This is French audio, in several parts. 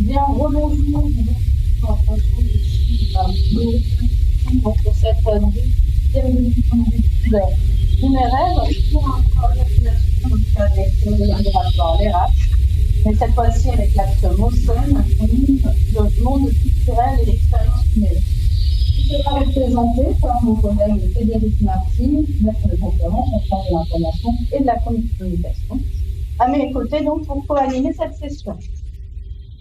bien relongement en fonction de cette étude numéraire pour un organisation avec le laboratoire l'ERACH, mais cette fois-ci avec l'axe MOSEN, le monde culturel et l'expérience numérique. Il sera représenté par mon collègue Frédéric Marty, maître de conférence en charge de l'information et de la communication, à mes côtés donc pour co-animer cette session.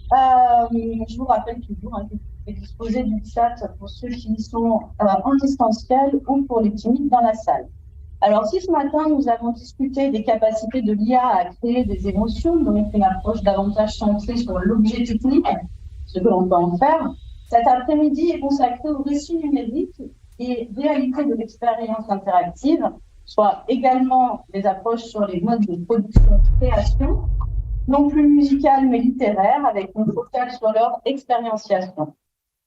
Je vous rappelle toujours que vous pouvez disposer du chat pour ceux qui sont en distanciel ou pour les timides dans la salle. Alors, si ce matin, nous avons discuté des capacités de l'IA à créer des émotions, donc une approche davantage centrée sur l'objet technique, ce que l'on peut en faire, cet après-midi est consacré au récit numérique et réalité de l'expérience interactive, soit également des approches sur les modes de production-création, non plus musicales mais littéraires, avec une focale sur leur expérientiation.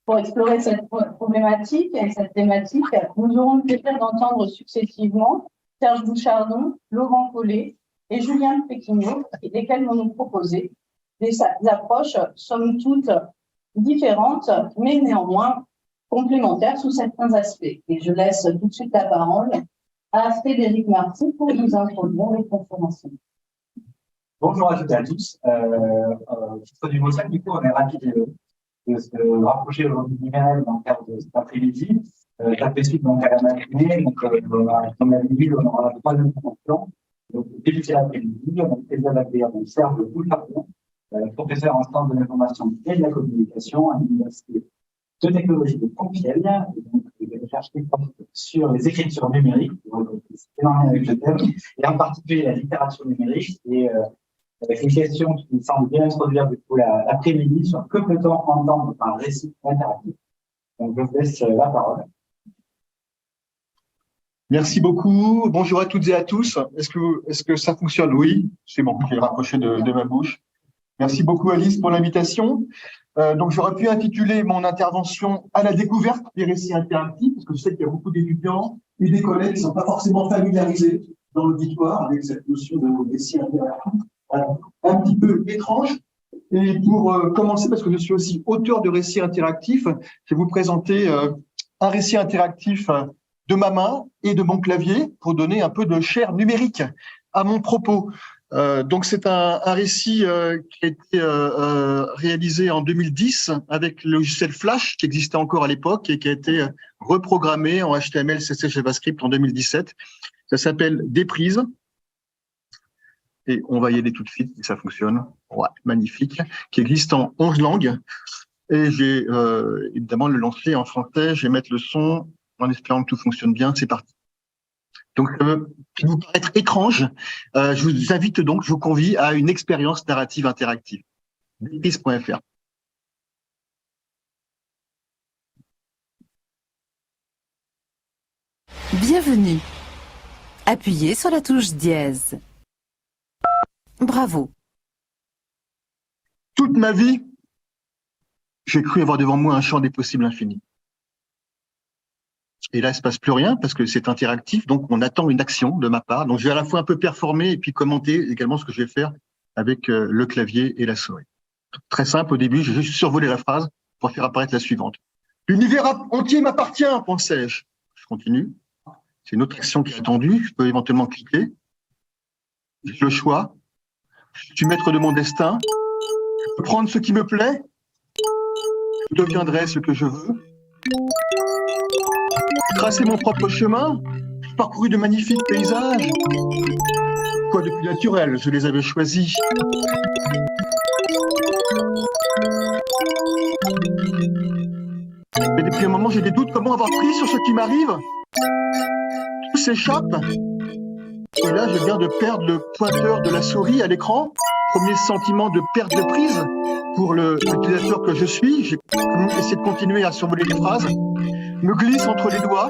Pour explorer cette problématique et cette thématique, nous aurons le plaisir d'entendre successivement Serge Bouchardon, Laurent Collet et Julien Péquignot, lesquels vont nous proposer des approches, somme toute, différentes, mais néanmoins complémentaires sous certains aspects. Et je laisse tout de suite la parole à Frédéric Marty pour nous introduire les conférenciers. Bonjour à toutes et à tous. Du MOSEN, du coup, on est ravis de se rapprocher aujourd'hui du numérique dans le cadre de cet après-midi. Ça fait suite donc à la matinée. Donc, comme l'a dit, on aura la troisième conférence. Donc, débuter l'après-midi, on a le plaisir d'accueillir Serge Bouchardon, professeur en sciences de l'information et de la communication à l'Université de technologie de Compiègne, et donc de recherche sur les écritures numériques, c'est énormément avec le thème, et en particulier la littérature numérique, et avec une question qui me semble bien introduire du coup l'après-midi sur que peut-on entendre par récit interactif. Donc je vous laisse la parole. Merci beaucoup. Bonjour à toutes et à tous. Est-ce que ça fonctionne? Oui, c'est bon, je vais rapprocher de ma bouche. Merci beaucoup Alice pour l'invitation. Donc j'aurais pu intituler mon intervention à la découverte des récits interactifs, parce que je sais qu'il y a beaucoup d'étudiants et des collègues qui ne sont pas forcément familiarisés dans l'auditoire avec cette notion de récit interactif. Un petit peu étrange. Et pour commencer, parce que je suis aussi auteur de récits interactifs, je vais vous présenter un récit interactif de ma main et de mon clavier pour donner un peu de chair numérique à mon propos. Donc c'est un récit qui a été réalisé en 2010 avec le logiciel Flash qui existait encore à l'époque et qui a été reprogrammé en HTML, CSS, JavaScript en 2017. Ça s'appelle Déprise. Et on va y aller tout de suite, et ça fonctionne. Ouais, magnifique. Qui existe en 11 langues. Et j'ai évidemment le lancer en français. Je vais mettre le son en espérant que tout fonctionne bien. C'est parti. Donc, ça peut vous paraître étrange. Je vous invite donc, je vous convie à une expérience narrative interactive. Déprise.fr. Bienvenue. Appuyez sur la touche dièse. Bravo. Toute ma vie, j'ai cru avoir devant moi un champ des possibles infini. Et là, il ne se passe plus rien parce que c'est interactif, donc on attend une action de ma part. Donc, je vais à la fois un peu performer et puis commenter également ce que je vais faire avec le clavier et la souris. Très simple, au début, j'ai juste survolé la phrase pour faire apparaître la suivante. L'univers entier m'appartient, pensais-je. Je continue. C'est une autre action qui est attendue. Je peux éventuellement cliquer. J'ai le choix. Je suis maître de mon destin. Je peux prendre ce qui me plaît. Je deviendrai ce que je veux. Tracer mon propre chemin. J'ai parcouru de magnifiques paysages. Quoi de plus naturel, je les avais choisis. Mais depuis un moment, j'ai des doutes. Comment avoir pris sur ce qui m'arrive? Tout s'échappe. Et là, je viens de perdre le pointeur de la souris à l'écran. Premier sentiment de perte de prise pour l'utilisateur que je suis. J'ai essayé de continuer à survoler les phrases. Me glisse entre les doigts.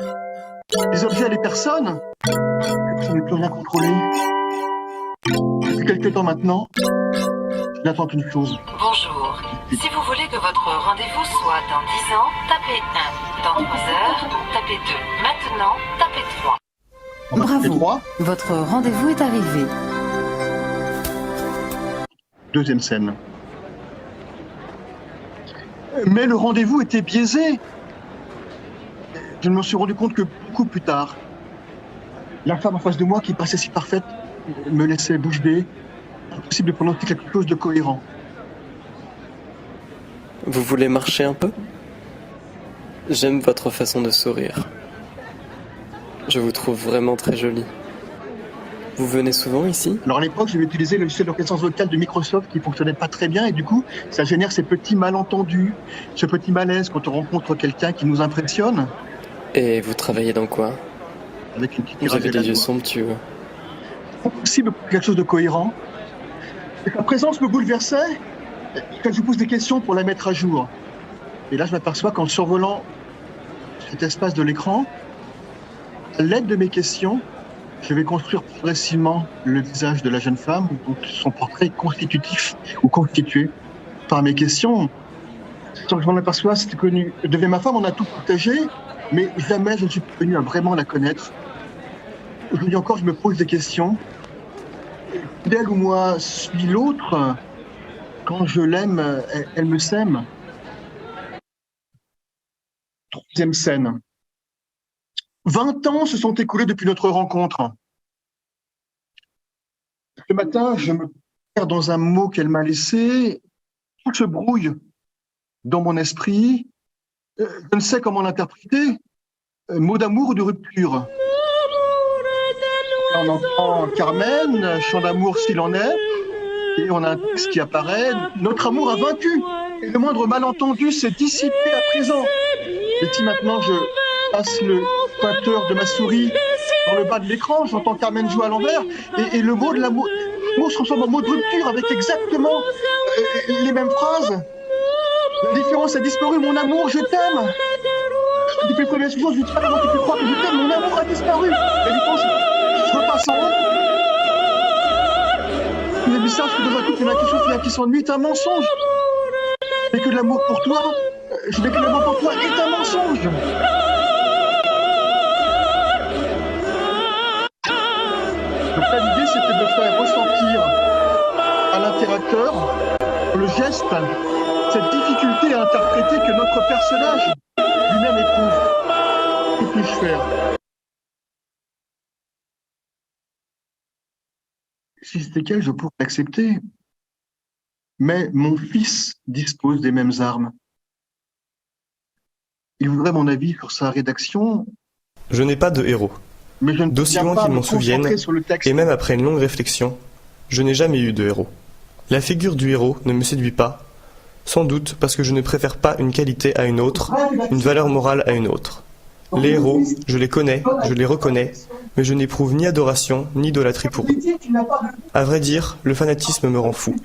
Les objets et les personnes. Je n'ai plus rien contrôlé. Depuis quelques temps maintenant, je n'attends qu'une chose. Bonjour. Si vous voulez que votre rendez-vous soit dans 10 ans, tapez 1. Dans 3 heures, tapez 2. Maintenant, tapez 3. Bravo. Votre rendez-vous est arrivé. Deuxième scène. Mais le rendez-vous était biaisé. Je ne m'en suis rendu compte que beaucoup plus tard. La femme en face de moi, qui paraissait si parfaite, me laissait bouche bée. Impossible de prononcer quelque chose de cohérent. Vous voulez marcher un peu? J'aime votre façon de sourire. Je vous trouve vraiment très jolie. Vous venez souvent ici? Alors à l'époque, j'avais utilisé le logiciel de reconnaissance vocale de Microsoft qui fonctionnait pas très bien et du coup, ça génère ces petits malentendus, ce petit malaise quand on rencontre quelqu'un qui nous impressionne. Et vous travaillez dans quoi? Avec une petite Vous avez tirage des yeux somptueux. Impossible pour quelque chose de cohérent. Et sa présence me bouleversait quand je vous pose des questions pour la mettre à jour. Et là, je m'aperçois qu'en survolant cet espace de l'écran, à l'aide de mes questions, je vais construire progressivement le visage de la jeune femme, donc son portrait est constitutif ou constitué par mes questions. Sans que je m'en aperçois, c'était connu. Devant ma femme, on a tout partagé, mais jamais je ne suis venu à vraiment la connaître. Aujourd'hui encore, je me pose des questions. D'elle ou moi suit l'autre. Quand je l'aime, elle me sème. Troisième scène. 20 ans se sont écoulés depuis notre rencontre. Ce matin, je me perds dans un mot qu'elle m'a laissé. Tout se brouille dans mon esprit. Je ne sais comment l'interpréter. Mot d'amour ou de rupture. On entend Carmen, chant d'amour s'il en est, et on a un texte qui apparaît. Notre amour a vaincu, et le moindre malentendu s'est dissipé à présent. Et si maintenant je passe le pointeur de ma souris dans le bas de l'écran, j'entends Carmen jouer à l'envers, et le mot de l'amour se transforme en mot de rupture avec exactement les mêmes phrases. La différence a disparu, mon amour, je t'aime. Depuis le premier jour, je lui dis pas comment tu peux croire que je t'aime, mon amour a disparu. La différence, je repasse en haut. Il est bizarre que dans un couple, il y en a qui s'ennuie, c'est un mensonge. Et que l'amour pour toi, je dis que l'amour pour toi est un mensonge. Donc là, l'idée, c'était de faire ressentir à l'interacteur le geste, cette difficulté à interpréter que notre personnage lui-même éprouve. Que puis-je faire? Si c'était qu'elle, je pourrais l'accepter. Mais mon fils dispose des mêmes armes. Il voudrait mon avis sur sa rédaction. Je n'ai pas de héros. Mais je ne D'aussi parviens loin pas à qu'il me m'en souvienne, concentrer sur le texte. et même après une longue réflexion, je n'ai jamais eu de héros. La figure du héros ne me séduit pas, sans doute parce que je ne préfère pas une qualité à une autre, une valeur morale à une autre. Les héros, je les connais, je les reconnais, mais je n'éprouve ni adoration ni idolâtrie pour eux. À vrai dire, le fanatisme me rend fou.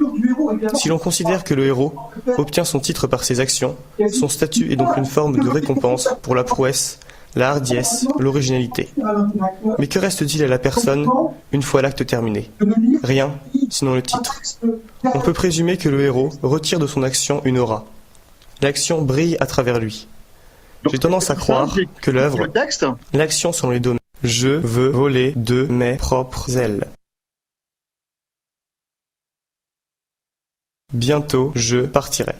Si l'on considère que le héros obtient son titre par ses actions, son statut est donc une forme de récompense pour la prouesse, la hardiesse, l'originalité. Mais que reste-t-il à la personne une fois l'acte terminé? Rien, sinon le titre. On peut présumer que le héros retire de son action une aura. L'action brille à travers lui. J'ai tendance à croire que l'œuvre, l'action sont les domaines. Je veux voler de mes propres ailes. Bientôt, je partirai.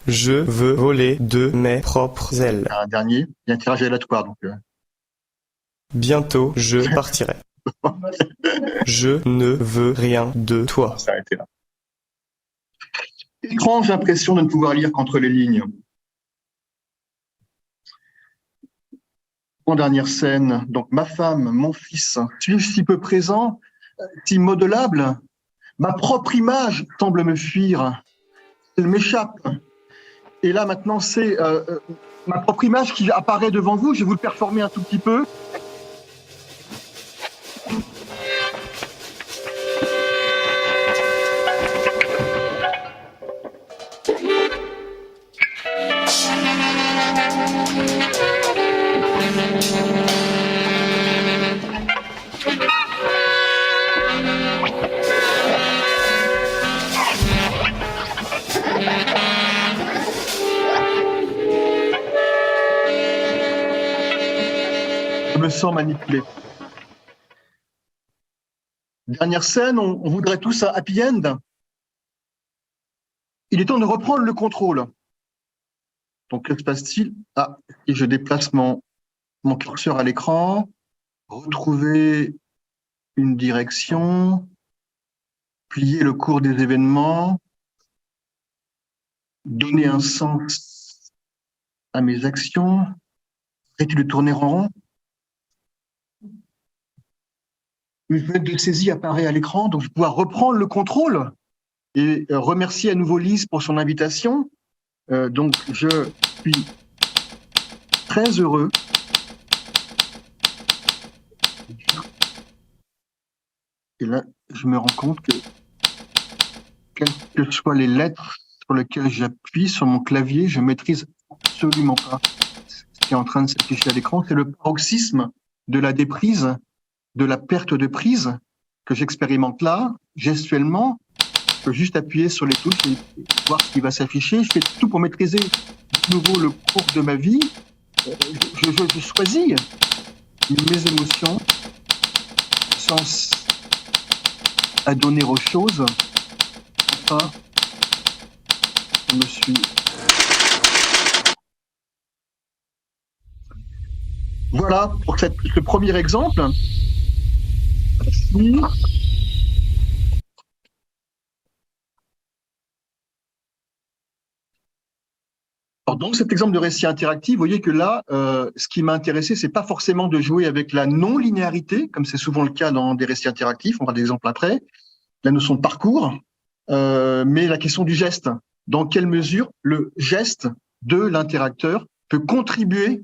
Je veux voler de mes propres ailes. Un dernier, il y a un tirage aléatoire. Donc, Bientôt, je partirai. Je ne veux rien de toi. on va s'arrêter là. Étrange impression de ne pouvoir lire qu'entre les lignes. En dernière scène, donc ma femme, mon fils, suis-je si peu présent, si modelable? Ma propre image semble me fuir, elle m'échappe. Et là maintenant, c'est ma propre image qui apparaît devant vous. Je vais vous le performer un tout petit peu. Je me sens manipulé. Dernière scène, on voudrait tous un happy end. Il est temps de reprendre le contrôle. Donc, que se passe-t-il? Ah, et je déplace mon curseur à l'écran. Retrouver une direction. Plier le cours des événements. Donner un sens à mes actions. Arrêter de tourner en rond. Une fenêtre de saisie apparaît à l'écran, donc je vais pouvoir reprendre le contrôle et remercier à nouveau Lise pour son invitation. Donc, je suis très heureux et là, je me rends compte que quelles que soient les lettres sur lesquelles j'appuie sur mon clavier, je maîtrise absolument pas ce qui est en train de s'afficher à l'écran. C'est le paroxysme de la déprise, de la perte de prise que j'expérimente là, gestuellement. Je peux juste appuyer sur les touches et voir ce qui va s'afficher. Je fais tout pour maîtriser de nouveau le cours de ma vie. Je choisis mes émotions, sens à donner aux choses. Enfin, je me suis... Voilà pour ce premier exemple. Merci. Alors, donc cet exemple de récit interactif, vous voyez que là, ce qui m'a intéressé, c'est pas forcément de jouer avec la non-linéarité, comme c'est souvent le cas dans des récits interactifs, on aura des exemples après, la notion de parcours, mais la question du geste. Dans quelle mesure le geste de l'interacteur peut contribuer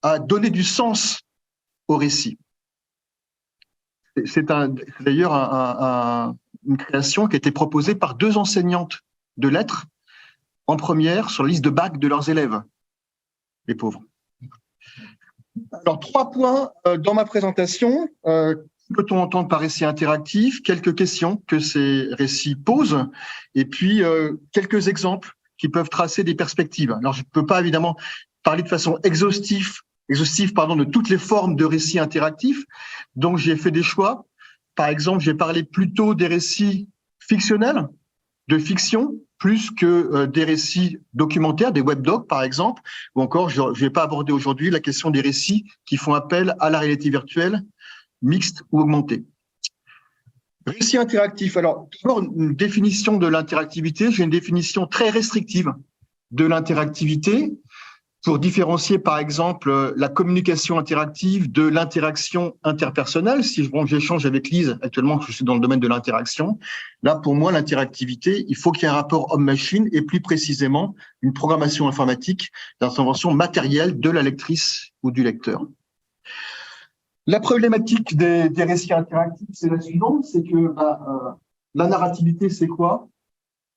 à donner du sens au récit. C'est d'ailleurs une création qui a été proposée par 2 enseignantes de lettres en première sur la liste de bac de leurs élèves, les pauvres. Alors, 3 points dans ma présentation. Peut-on entendre par récit interactif? Quelques questions que ces récits posent, et puis quelques exemples qui peuvent tracer des perspectives. Alors, je ne peux pas évidemment parler de façon exhaustive de toutes les formes de récits interactifs, donc j'ai fait des choix. Par exemple, j'ai parlé plutôt des récits fictionnels, de fiction, plus que des récits documentaires, des webdocs par exemple, ou encore, je ne vais pas aborder aujourd'hui la question des récits qui font appel à la réalité virtuelle, mixte ou augmentée. Récit interactif. Alors, d'abord, une définition de l'interactivité. J'ai une définition très restrictive de l'interactivité pour différencier, par exemple, la communication interactive de l'interaction interpersonnelle. Si j'échange avec Lise, actuellement, je suis dans le domaine de l'interaction. Là, pour moi, l'interactivité, il faut qu'il y ait un rapport homme-machine et plus précisément une programmation informatique d'intervention matérielle de la lectrice ou du lecteur. La problématique des récits interactifs, c'est la suivante, c'est que la narrativité, c'est quoi?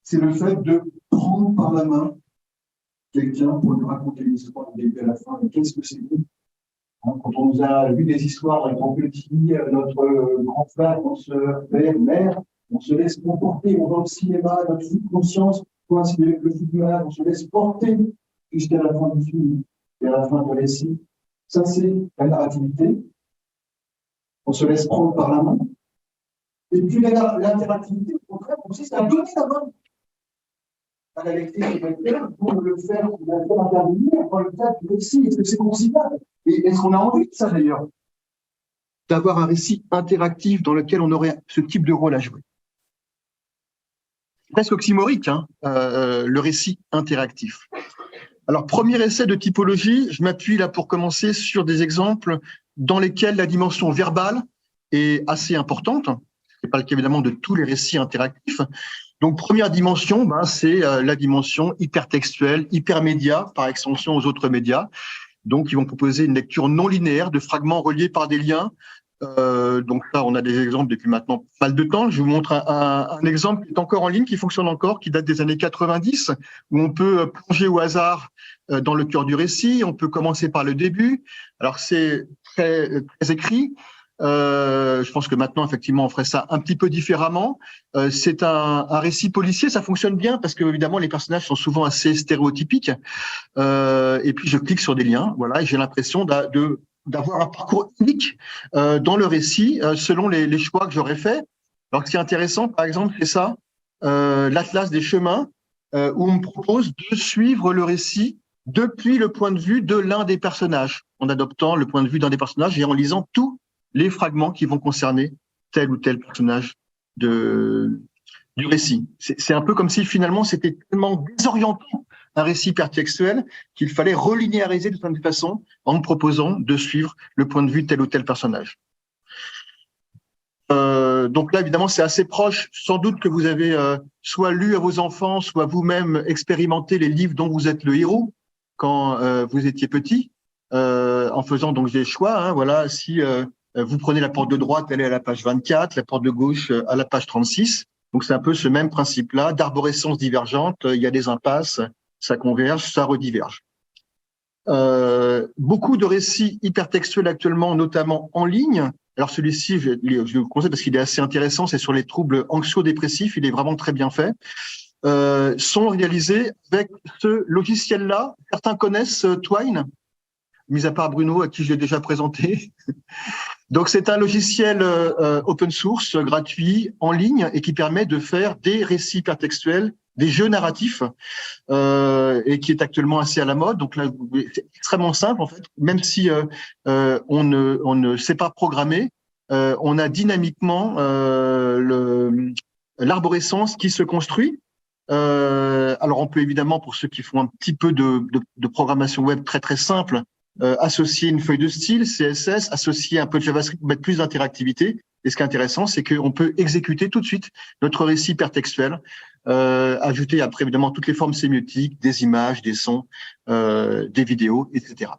C'est le fait de prendre par la main quelqu'un pour nous raconter l'histoire du début à la fin. Mais qu'est-ce que c'est nous? Quand on nous a lu des histoires étant petit, notre grand frère, notre père, mère, on se laisse comporter, on va au cinéma, notre subconscience coïncide avec le film, on se laisse porter jusqu'à la fin du film et à la fin du récit. Ça, c'est la narrativité. On se laisse prendre par la main. Et puis l'interactivité, au contraire, consiste à donner la main à la lectrice pour le faire intervenir dans le cadre du récit. Est-ce que c'est conciliable? Et est-ce qu'on a envie de ça d'ailleurs? D'avoir un récit interactif dans lequel on aurait ce type de rôle à jouer. Presque oxymorique, hein, le récit interactif. Alors, premier essai de typologie, je m'appuie là pour commencer sur des exemples dans lesquels la dimension verbale est assez importante. Ce n'est pas le cas évidemment de tous les récits interactifs. Donc, première dimension, c'est la dimension hypertextuelle, hypermédia, par extension aux autres médias. Donc, ils vont proposer une lecture non linéaire de fragments reliés par des liens. Donc là, on a des exemples depuis maintenant pas mal de temps. Je vous montre un exemple qui est encore en ligne, qui fonctionne encore, qui date des années 90, où on peut plonger au hasard dans le cœur du récit. On peut commencer par le début. Alors, c'est très écrit. Je pense que maintenant, effectivement, on ferait ça un petit peu différemment. C'est un récit policier, ça fonctionne bien parce que évidemment, les personnages sont souvent assez stéréotypiques. Et puis, je clique sur des liens, voilà, et j'ai l'impression d'avoir un parcours unique dans le récit selon les choix que j'aurais faits. Alors, ce qui est intéressant, par exemple, c'est ça, l'Atlas des chemins, où on me propose de suivre le récit depuis le point de vue de l'un des personnages, en adoptant le point de vue d'un des personnages et en lisant tous les fragments qui vont concerner tel ou tel personnage du récit. C'est un peu comme si finalement c'était tellement désorientant un récit hypertextuel qu'il fallait relinéariser de toute façon en me proposant de suivre le point de vue de tel ou tel personnage. Donc là, évidemment, c'est assez proche. Sans doute que vous avez soit lu à vos enfants, soit vous-même expérimenté les livres dont vous êtes le héros quand vous étiez petit, en faisant donc des choix. Hein, voilà, si vous prenez la porte de droite, elle est à la page 24, la porte de gauche à la page 36. Donc c'est un peu ce même principe-là, d'arborescence divergente. Il y a des impasses, ça converge, ça rediverge. Beaucoup de récits hypertextuels actuellement, notamment en ligne. Alors celui-ci, je vous conseille parce qu'il est assez intéressant, c'est sur les troubles anxio-dépressifs, il est vraiment très bien fait, sont réalisés avec ce logiciel-là. Certains connaissent Twine, mis à part Bruno, à qui je l'ai déjà présenté. Donc c'est un logiciel open source, gratuit, en ligne, et qui permet de faire des récits hypertextuels, des jeux narratifs, et qui est actuellement assez à la mode. Donc là, c'est extrêmement simple en fait. Même si on ne sait pas programmer, on a dynamiquement l'arborescence qui se construit. Alors on peut évidemment, pour ceux qui font un petit peu de programmation web très très simple, associer une feuille de style, CSS, associer un peu de JavaScript, mettre plus d'interactivité. Et ce qui est intéressant, c'est qu'on peut exécuter tout de suite notre récit hypertextuel, ajouter après évidemment toutes les formes sémiotiques, des images, des sons, des vidéos, etc.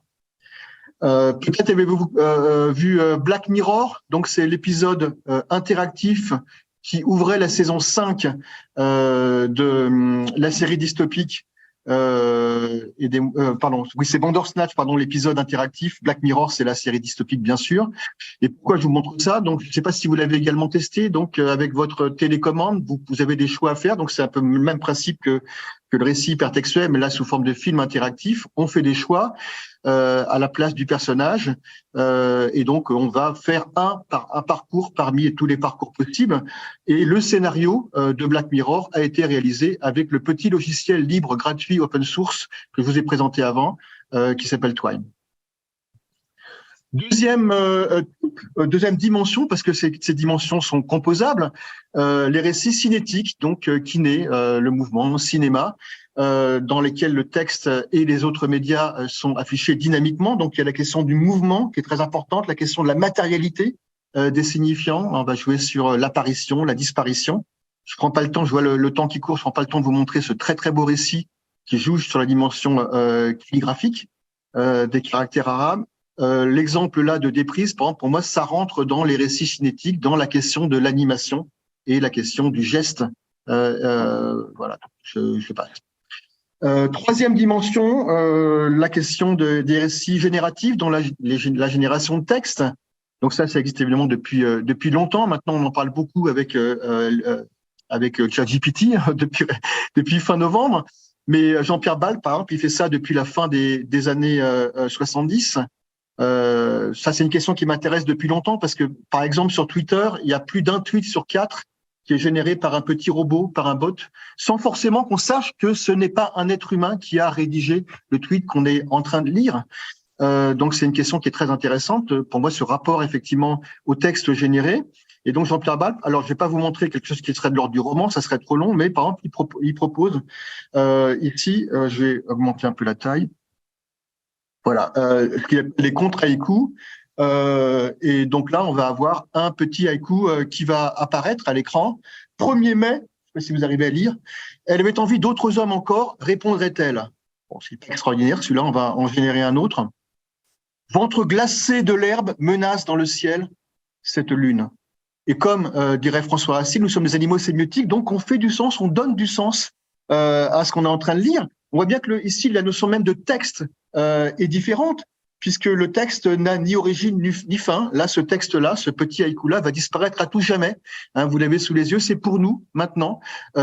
Peut-être avez-vous vu Black Mirror, donc c'est l'épisode interactif qui ouvrait la saison 5 de la série dystopique c'est Bandersnatch, l'épisode interactif. Black Mirror, c'est la série dystopique, bien sûr. Et pourquoi je vous montre ça? Donc, je ne sais pas si vous l'avez également testé. Donc, avec votre télécommande, vous avez des choix à faire. Donc, c'est un peu le même principe que le récit hypertextuel, mais là, sous forme de film interactif. On fait des choix à la place du personnage. Et donc, on va faire un parcours parmi tous les parcours possibles. Et le scénario de Black Mirror a été réalisé avec le petit logiciel libre, gratuit, open source que je vous ai présenté avant, qui s'appelle Twine. Deuxième dimension, parce que ces dimensions sont composables, les récits cinétiques, donc kiné, le mouvement, cinéma, dans lesquels le texte et les autres médias sont affichés dynamiquement. Donc il y a la question du mouvement qui est très importante, la question de la matérialité des signifiants. On va jouer sur l'apparition, la disparition. Je prends pas le temps, je vois le temps qui court, je prends pas le temps de vous montrer ce très très beau récit qui joue sur la dimension calligraphique des caractères arabes. L'exemple là de Déprise, par exemple, pour moi, ça rentre dans les récits cinétiques, dans la question de l'animation et la question du geste. Voilà, je passe. Troisième dimension, la question des récits génératifs, dont la génération de texte. Donc ça existe évidemment depuis longtemps. Maintenant, on en parle beaucoup avec ChatGPT depuis fin novembre. Mais Jean-Pierre Ball, par exemple, il fait ça depuis la fin des années 70. Ça, c'est une question qui m'intéresse depuis longtemps parce que, par exemple, sur Twitter, il y a plus d'un tweet sur 4 qui est généré par un petit robot, par un bot, sans forcément qu'on sache que ce n'est pas un être humain qui a rédigé le tweet qu'on est en train de lire. Donc, c'est une question qui est très intéressante. Pour moi, ce rapport, effectivement, au texte généré. Et donc, Jean-Pierre Ball, alors, je vais pas vous montrer quelque chose qui serait de l'ordre du roman, ça serait trop long, mais par exemple, il propose ici, je vais augmenter un peu la taille. Voilà, les contre-haïkus. Et donc là, on va avoir un petit haïku qui va apparaître à l'écran. 1er mai, je ne sais pas si vous arrivez à lire. Elle avait envie d'autres hommes encore, répondrait-elle? Bon, c'est extraordinaire, celui-là, on va en générer un autre. Ventre glacé de l'herbe menace dans le ciel cette lune. Et comme dirait François Racine, nous sommes des animaux sémiotiques, donc on fait du sens, on donne du sens à ce qu'on est en train de lire. On voit bien que ici, la notion même de texte est différente, puisque le texte n'a ni origine ni fin. Là, ce texte-là, ce petit haïku-là, va disparaître à tout jamais. Hein, vous l'avez sous les yeux, c'est pour nous, maintenant,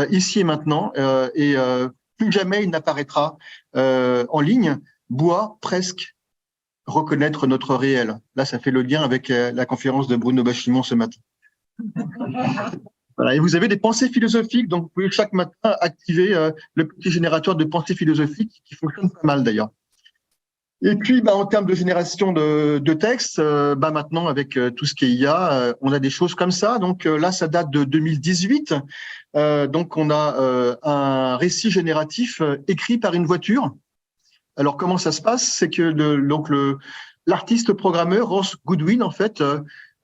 ici et maintenant, et plus jamais il n'apparaîtra en ligne. Bois presque reconnaître notre réel. Là, ça fait le lien avec la conférence de Bruno Bachimon ce matin. Voilà, et vous avez des pensées philosophiques, donc vous pouvez chaque matin activer le petit générateur de pensées philosophiques qui fonctionne pas mal d'ailleurs. Et puis, en termes de génération de textes, maintenant avec tout ce qui est IA, on a des choses comme ça. Donc là, ça date de 2018. Donc on a un récit génératif écrit par une voiture. Alors comment ça se passe? C'est que l'artiste programmeur Ross Goodwin, en fait,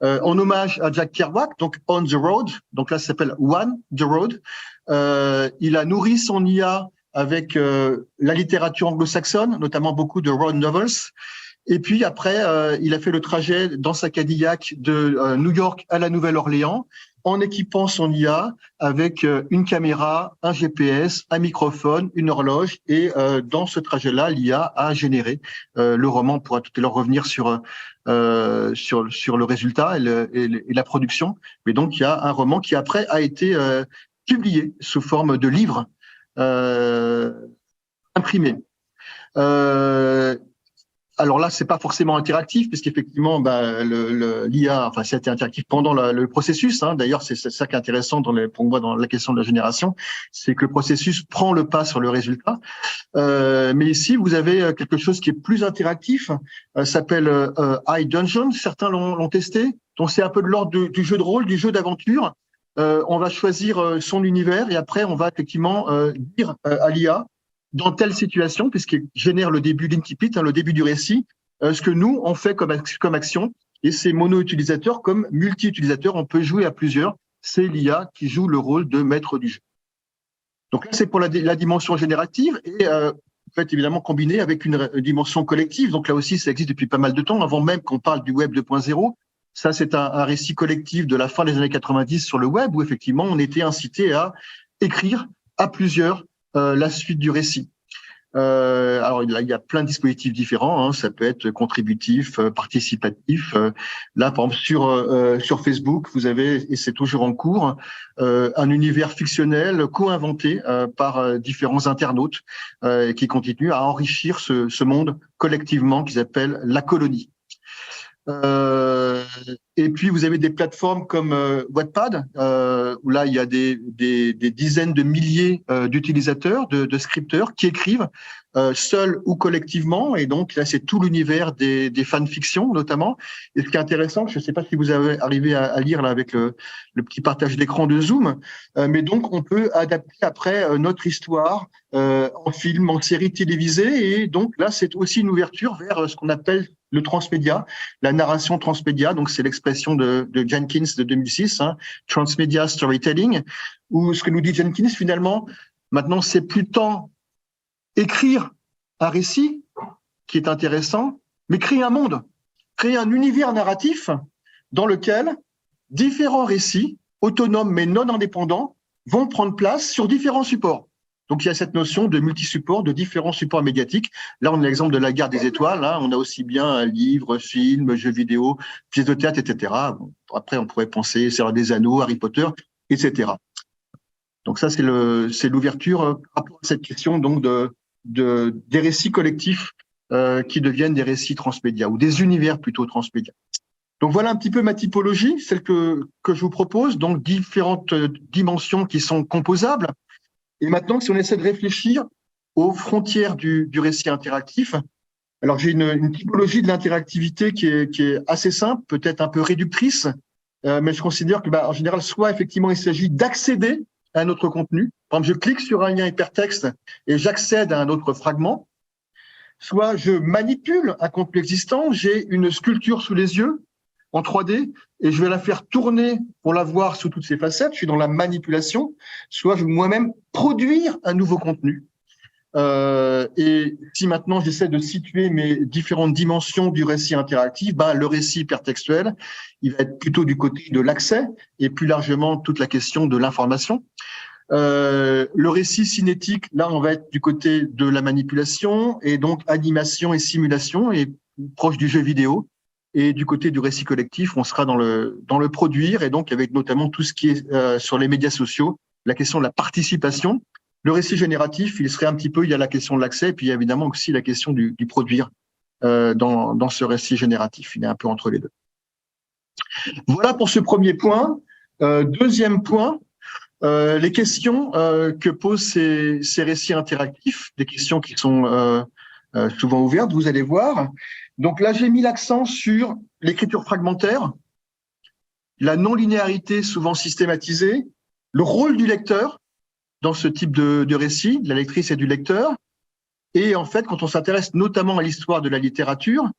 en hommage à Jack Kerouac, donc On the Road, donc là ça s'appelle One the Road, il a nourri son IA avec la littérature anglo-saxonne, notamment beaucoup de road novels. Et puis après, il a fait le trajet dans sa Cadillac de New York à la Nouvelle-Orléans en équipant son IA avec une caméra, un GPS, un microphone, une horloge. Et dans ce trajet-là, l'IA a généré le roman. On pourra tout à l'heure revenir sur le résultat et la production. Mais donc, il y a un roman qui après a été publié sous forme de livre imprimé. Alors là, c'est pas forcément interactif, puisqu'effectivement, l'IA, enfin, c'était interactif pendant le processus. D'ailleurs, c'est ça qui est intéressant pour moi dans la question de la génération, c'est que le processus prend le pas sur le résultat. Mais ici, vous avez quelque chose qui est plus interactif. S'appelle iDungeon. Certains l'ont testé. Donc, c'est un peu de l'ordre du jeu de rôle, du jeu d'aventure. On va choisir son univers et après, on va effectivement dire à l'IA dans telle situation, puisqu'il génère le début d'incipit, le début du récit, ce que nous, on fait comme action. Et c'est mono-utilisateur comme multi-utilisateur, on peut jouer à plusieurs. C'est l'IA qui joue le rôle de maître du jeu. Donc là, c'est pour la dimension générative et en fait, évidemment, combiné avec une dimension collective. Donc là aussi, ça existe depuis pas mal de temps, avant même qu'on parle du Web 2.0. Ça, c'est un récit collectif de la fin des années 90 sur le web où effectivement, on était incité à écrire à plusieurs la suite du récit. Alors là, il y a plein de dispositifs différents. Ça peut être contributif, participatif. Là, par exemple, sur Facebook, vous avez, et c'est toujours en cours, un univers fictionnel co-inventé par différents internautes qui continuent à enrichir ce monde collectivement qu'ils appellent la colonie. Et puis vous avez des plateformes comme Wattpad où là il y a des dizaines de milliers d'utilisateurs, de scripteurs qui écrivent seuls ou collectivement, et donc là c'est tout l'univers des fanfictions notamment. Et ce qui est intéressant, je ne sais pas si vous avez arrivé à lire là avec le petit partage d'écran de Zoom, mais donc on peut adapter après notre histoire en film, en série télévisée, et donc là c'est aussi une ouverture vers ce qu'on appelle le transmédia, la narration transmédia. Donc c'est l'expression de Jenkins de 2006, transmedia storytelling, où ce que nous dit Jenkins finalement, maintenant c'est plus tant écrire un récit qui est intéressant, mais créer un monde, créer un univers narratif dans lequel différents récits, autonomes mais non indépendants, vont prendre place sur différents supports. Donc, il y a cette notion de multi-support, de différents supports médiatiques. Là, on a l'exemple de la guerre des étoiles. On a aussi bien un livre, film, jeux vidéo, pièces de théâtre, etc. Bon, après, on pourrait penser Seigneur des Anneaux, Harry Potter, etc. Donc, ça, c'est l'ouverture à cette question donc des récits collectifs qui deviennent des récits transmédia ou des univers plutôt transmédia. Donc, voilà un petit peu ma typologie, celle que je vous propose. Donc, différentes dimensions qui sont composables. Et maintenant, si on essaie de réfléchir aux frontières du récit interactif, alors j'ai une typologie de l'interactivité qui est assez simple, peut-être un peu réductrice, mais je considère que, en général, soit effectivement il s'agit d'accéder à un autre contenu. Par exemple, je clique sur un lien hypertexte et j'accède à un autre fragment. Soit je manipule un contenu existant, j'ai une sculpture sous les yeux en 3D et je vais la faire tourner pour la voir sous toutes ses facettes. Je suis dans la manipulation. Soit je vais moi-même produire un nouveau contenu. Et si maintenant j'essaie de situer mes différentes dimensions du récit interactif, le récit hypertextuel, il va être plutôt du côté de l'accès et plus largement toute la question de l'information. Le récit cinétique, là, on va être du côté de la manipulation et donc animation et simulation et proche du jeu vidéo. Et du côté du récit collectif, on sera dans le produire et donc avec notamment tout ce qui est sur les médias sociaux, la question de la participation. Le récit génératif, il serait un petit peu, il y a la question de l'accès et puis il y a évidemment aussi la question du produire dans ce récit génératif. Il est un peu entre les deux. Voilà pour ce premier point. Deuxième point, les questions que posent ces récits interactifs, des questions qui sont souvent ouvertes, vous allez voir. Donc là, j'ai mis l'accent sur l'écriture fragmentaire, la non-linéarité souvent systématisée, le rôle du lecteur dans ce type de récit, de la lectrice et du lecteur. Et en fait, quand on s'intéresse notamment à l'histoire de la littérature,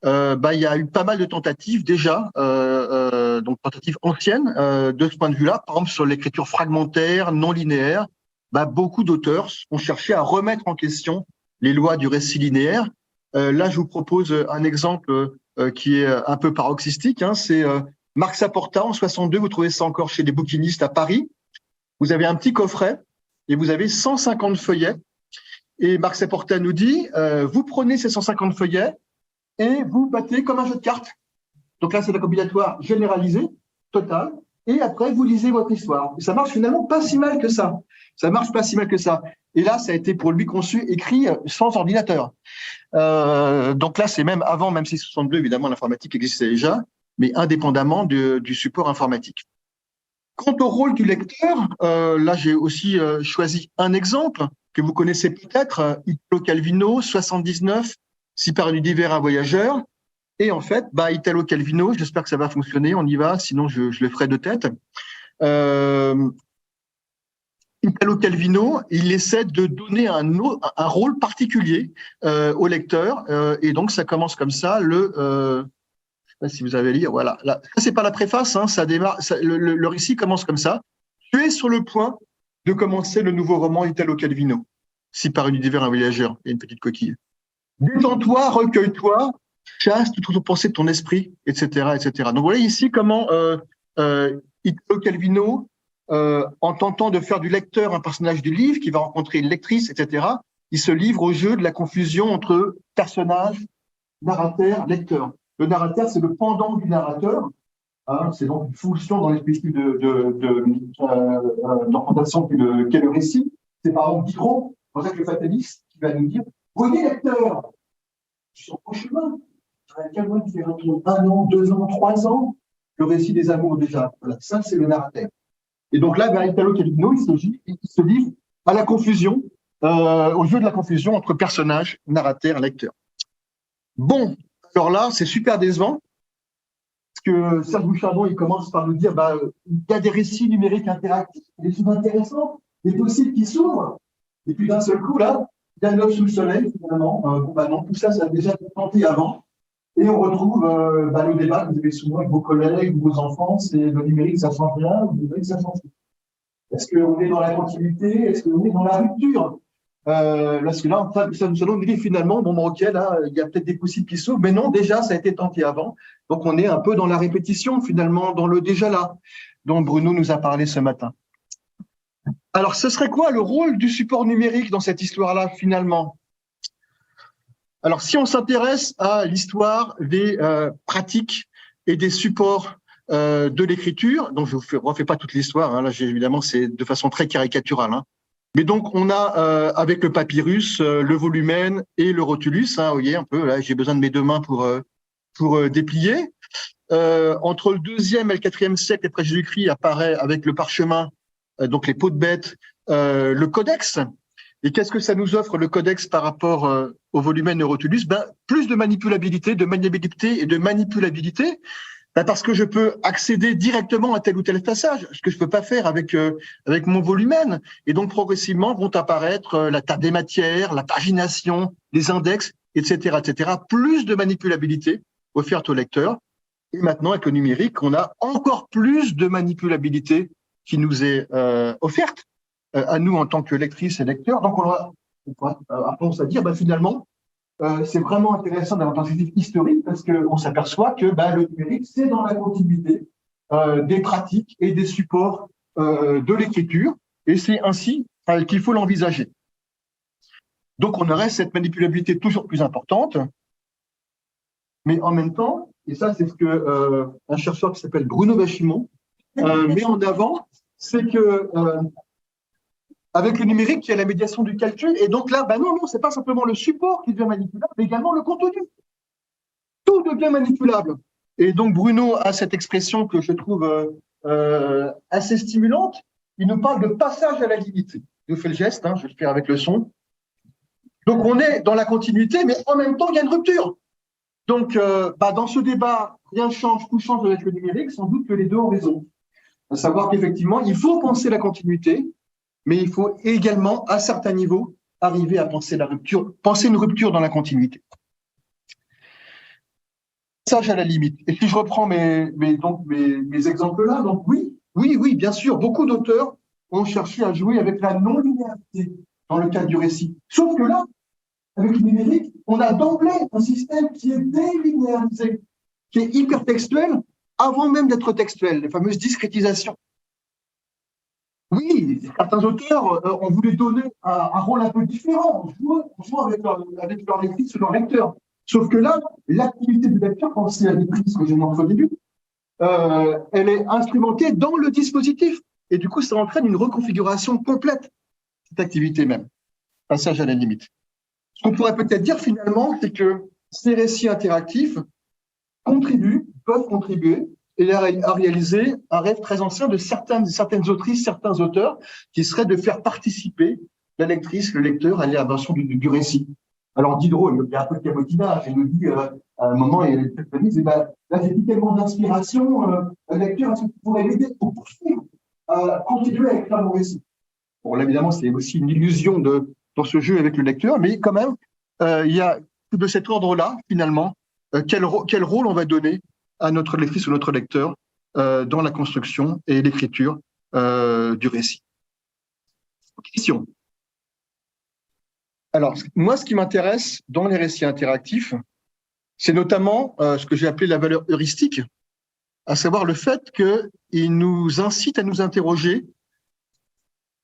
il y a eu pas mal de tentatives déjà, donc tentatives anciennes de ce point de vue-là. Par exemple, sur l'écriture fragmentaire, non linéaire, beaucoup d'auteurs ont cherché à remettre en question les lois du récit linéaire. Là, je vous propose un exemple qui est un peu paroxystique. C'est Marc Saporta en 62. Vous trouvez ça encore chez les bouquinistes à Paris. Vous avez un petit coffret et vous avez 150 feuillets. Et Marc Saporta nous dit, vous prenez ces 150 feuillets et vous battez comme un jeu de cartes. Donc là, c'est un combinatoire généralisé, total. Et après, vous lisez votre histoire. Et ça marche finalement pas si mal que ça. Ça marche pas si mal que ça. Et là, ça a été pour lui conçu, écrit sans ordinateur. Donc là, c'est même avant, même si 62, évidemment, l'informatique existait déjà, mais indépendamment du support informatique. Quant au rôle du lecteur, là, j'ai aussi choisi un exemple que vous connaissez peut-être, Italo Calvino, 79, Si par un univers un voyageur. Et en fait, Italo Calvino, j'espère que ça va fonctionner, on y va, sinon je le ferai de tête. Italo Calvino, il essaie de donner un rôle particulier au lecteur, et donc ça commence comme ça. Je sais pas si vous avez à lire, voilà. Là, ça c'est pas la préface, ça démarre. Le récit commence comme ça. Tu es sur le point de commencer le nouveau roman Italo Calvino. Si par un univers un voyageur, il y a une petite coquille. Détends-toi, recueille-toi, chasse toute pensée de ton esprit, etc., etc. Donc voilà ici comment Italo Calvino, en tentant de faire du lecteur un personnage du livre qui va rencontrer une lectrice, etc., il se livre au jeu de la confusion entre personnage, narrateur, lecteur. Le narrateur, c'est le pendant du narrateur. C'est donc une fonction dans l'esprit d'orientation qu'est le récit. C'est par exemple Diderot, pour ça que le fataliste, qui va nous dire voyez lecteur, ils sont au chemin. Quelqu'un qui fait entre 1 an, 2 ans, 3 ans, le récit des amours déjà. Voilà, ça, c'est le narrateur. Et donc là, Italo Calvino, il se livre à la confusion, au jeu de la confusion entre personnage, narrateur, lecteur. Bon, alors là, c'est super décevant, parce que Serge Bouchardon, il commence par nous dire, il y a des récits numériques interactifs, des choses intéressantes, des possibles qui s'ouvrent. Et puis d'un seul coup, là, il y a l'œuf sous le soleil, finalement. Non, tout ça, ça a déjà été tenté avant. Et on retrouve le débat que vous avez souvent avec vos collègues, vos enfants, c'est le numérique, ça change rien, ou le numérique, ça change tout. Est-ce qu'on est dans la continuité? Est-ce qu'on est dans la rupture? Parce que là, ça nous dit finalement, ok, là, il y a peut-être des possibles qui s'ouvrent, mais non, déjà, ça a été tenté avant. Donc, on est un peu dans la répétition, finalement, dans le déjà là, dont Bruno nous a parlé ce matin. Alors, ce serait quoi le rôle du support numérique dans cette histoire-là, finalement? Alors, si on s'intéresse à l'histoire des pratiques et des supports de l'écriture, donc je ne vous refais pas toute l'histoire, là, évidemment, c'est de façon très caricaturale. Mais donc, on a, avec le papyrus, le volumen et le rotulus, vous voyez, un peu, là, j'ai besoin de mes 2 mains pour déplier. Entre le 2e et le 4e siècle après Jésus-Christ apparaît avec le parchemin, donc les peaux de bête, le codex. Et qu'est-ce que ça nous offre, le codex, par rapport au volumen et au rotulus? Plus de maniabilité et de manipulabilité, parce que je peux accéder directement à tel ou tel passage, ce que je peux pas faire avec mon volumen. Et donc, progressivement, vont apparaître la table des matières, la pagination, les index, etc., etc. Plus de manipulabilité offerte au lecteur. Et maintenant, avec le numérique, on a encore plus de manipulabilité qui nous est offerte à nous en tant que lectrices et lecteurs. Donc, on va dire, finalement, c'est vraiment intéressant d'avoir un perspective historique parce qu'on s'aperçoit que le numérique, c'est dans la continuité des pratiques et des supports de l'écriture, et c'est ainsi qu'il faut l'envisager. Donc, on aurait cette manipulabilité toujours plus importante, mais en même temps, et ça, c'est ce que un chercheur qui s'appelle Bruno Bachimon met en avant, c'est que avec le numérique, il y a la médiation du calcul, et donc là, non, c'est pas simplement le support qui devient manipulable, mais également le contenu. Tout devient manipulable. Et donc Bruno a cette expression que je trouve assez stimulante. Il nous parle de passage à la limite. Je vous fais le geste, je vais le faire avec le son. Donc, on est dans la continuité, mais en même temps, il y a une rupture. Donc, dans ce débat, rien ne change, tout change avec le numérique, sans doute que les deux ont raison. À savoir qu'effectivement, il faut penser la continuité, mais il faut également, à certains niveaux, arriver à penser la rupture, penser une rupture dans la continuité. Passage à la limite. Et si je reprends mes exemples là, donc oui, bien sûr, beaucoup d'auteurs ont cherché à jouer avec la non-linéarité dans le cadre du récit. Sauf que là, avec le numérique, on a d'emblée un système qui est délinéarisé, qui est hypertextuel avant même d'être textuel, les fameuses discrétisations. Oui, certains auteurs ont voulu donner un rôle un peu différent, en jouant avec leur lectrice ou leur lecteur. Sauf que là, l'activité du lecteur, quand c'est la lectrice que j'ai montré au début, elle est instrumentée dans le dispositif. Et du coup, ça entraîne une reconfiguration complète, cette activité même. Passage à la limite. Ce qu'on pourrait peut-être dire finalement, c'est que ces récits interactifs peuvent contribuer et à réaliser un rêve très ancien de certaines autrices, certains auteurs, qui serait de faire participer la lectrice, le lecteur à l'élaboration du récit. Alors Diderot, il y a un peu de cabotinage, il nous dit à un moment, il dit, là j'ai dit tellement d'inspiration, le lecteur, est-ce que tu pourrais l'aider pour poursuivre, continuer à écrire mon récit? Bon, là évidemment, c'est aussi une illusion dans ce jeu avec le lecteur, mais quand même, il y a de cet ordre-là, finalement, quel rôle on va donner à notre lectrice ou notre lecteur dans la construction et l'écriture du récit. Question. Alors, moi, ce qui m'intéresse dans les récits interactifs, c'est notamment ce que j'ai appelé la valeur heuristique, à savoir le fait qu'il nous incite à nous interroger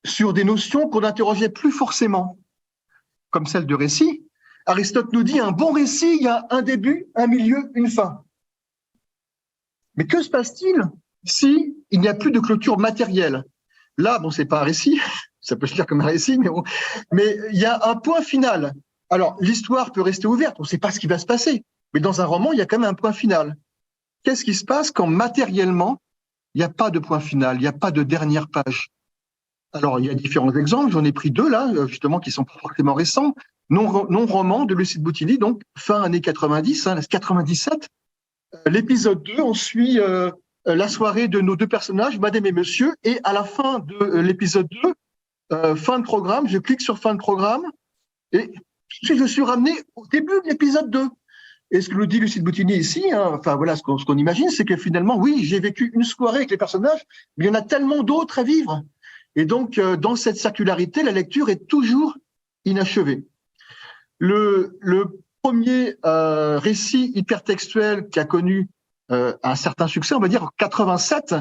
sur des notions qu'on n'interrogeait plus forcément, comme celle de récit. Aristote nous dit, un bon récit, il y a un début, un milieu, une fin. Mais que se passe-t-il si il n'y a plus de clôture matérielle? Là, bon, c'est pas un récit, ça peut se lire comme un récit, mais il y a un point final. Alors, l'histoire peut rester ouverte, on ne sait pas ce qui va se passer, mais dans un roman, il y a quand même un point final. Qu'est-ce qui se passe quand matériellement, il n'y a pas de point final, il n'y a pas de dernière page? Alors, il y a différents exemples, j'en ai pris deux là, justement, qui sont pas forcément récents. Non-roman de Lucide Boutili, donc fin années 90, 97. L'épisode 2, on suit la soirée de nos deux personnages, Madame et Monsieur, et à la fin de l'épisode 2, fin de programme, je clique sur fin de programme, et je suis ramené au début de l'épisode 2. Et ce que nous dit Lucide Boutini ici, voilà, ce qu'on imagine, c'est que finalement, oui, j'ai vécu une soirée avec les personnages, mais il y en a tellement d'autres à vivre. Et donc, dans cette circularité, la lecture est toujours inachevée. Le premier récit hypertextuel qui a connu un certain succès, on va dire en 87,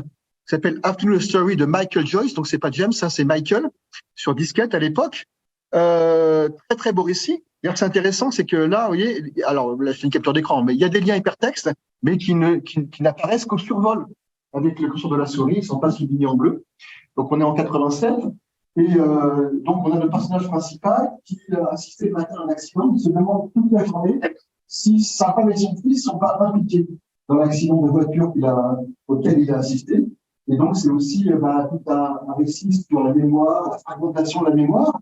s'appelle Afternoon Story de Michael Joyce, donc c'est pas James, c'est Michael, sur disquette à l'époque. Très très beau récit. D'ailleurs, c'est intéressant, c'est que là, vous voyez, alors là, c'est une capture d'écran, mais il y a des liens hypertextes, mais qui n'apparaissent qu'au survol. Avec le curseur de la souris, ils ne sont pas soulignés en bleu. Donc on est en 87, et donc on a le personnage principal qui a assisté le matin à un accident, il se demande toute la journée si sa femme et son fils ne sont pas impliqués dans l'accident de voiture auquel il a assisté. Et donc c'est aussi tout un récit sur la mémoire, la fragmentation de la mémoire.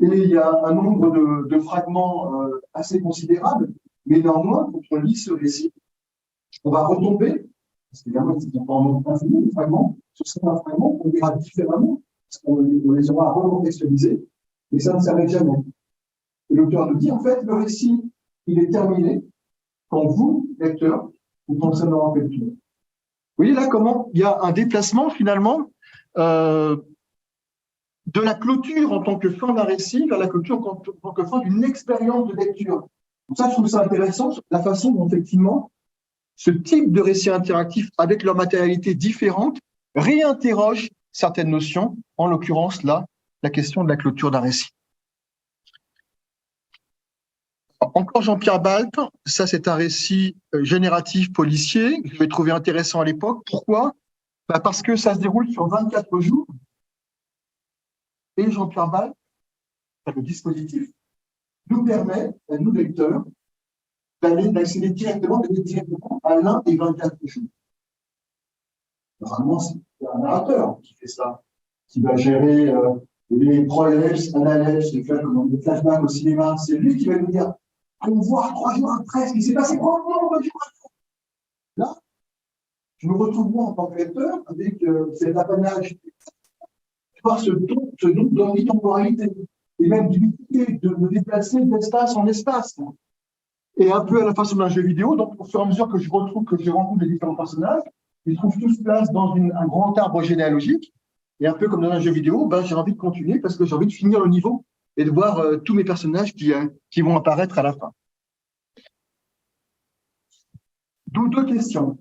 Et il y a un nombre de fragments assez considérables, mais néanmoins, quand on lit ce récit, on va retomber, parce qu'évidemment, ils ne sont pas en nombre infini, les fragments, sur certains fragments, on lira différemment, parce qu'on les aura recontextualisés, mais ça ne s'arrête jamais. Et l'auteur nous dit, en fait, le récit, il est terminé quand vous, lecteur, vous pensez en avoir fait le tour. Vous voyez là comment il y a un déplacement, finalement, de la clôture en tant que fin d'un récit vers la clôture en tant que fin d'une expérience de lecture. Donc ça, je trouve ça intéressant, la façon dont, effectivement, ce type de récit interactif, avec leur matérialité différente, réinterroge certaines notions, en l'occurrence, là, la question de la clôture d'un récit. Encore Jean-Pierre Balpe, ça c'est un récit génératif policier, que je vais trouver intéressant à l'époque. Pourquoi? Parce que ça se déroule sur 24 jours, et Jean-Pierre Balpe, le dispositif, nous permet, à nous lecteurs, d'accéder directement à l'un des 24 jours. Normalement, c'est un narrateur qui fait ça, qui va gérer les prolepses, analepses, les flashbacks au cinéma. C'est lui qui va nous dire allons voir 3 jours après ce qui s'est passé. Oh non, on va dire là, je me retrouve moi en tant que lecteur avec cet apanage, par ce don d'omnitemporalité et même d'ubiquité, de me déplacer d'espace en espace. Et un peu à la façon d'un jeu vidéo, donc au fur et à mesure que je rencontre les différents personnages, ils trouvent tous place dans un grand arbre généalogique. Et un peu comme dans un jeu vidéo, ben, j'ai envie de continuer parce que j'ai envie de finir le niveau et de voir tous mes personnages qui vont apparaître à la fin. D'où 2 questions.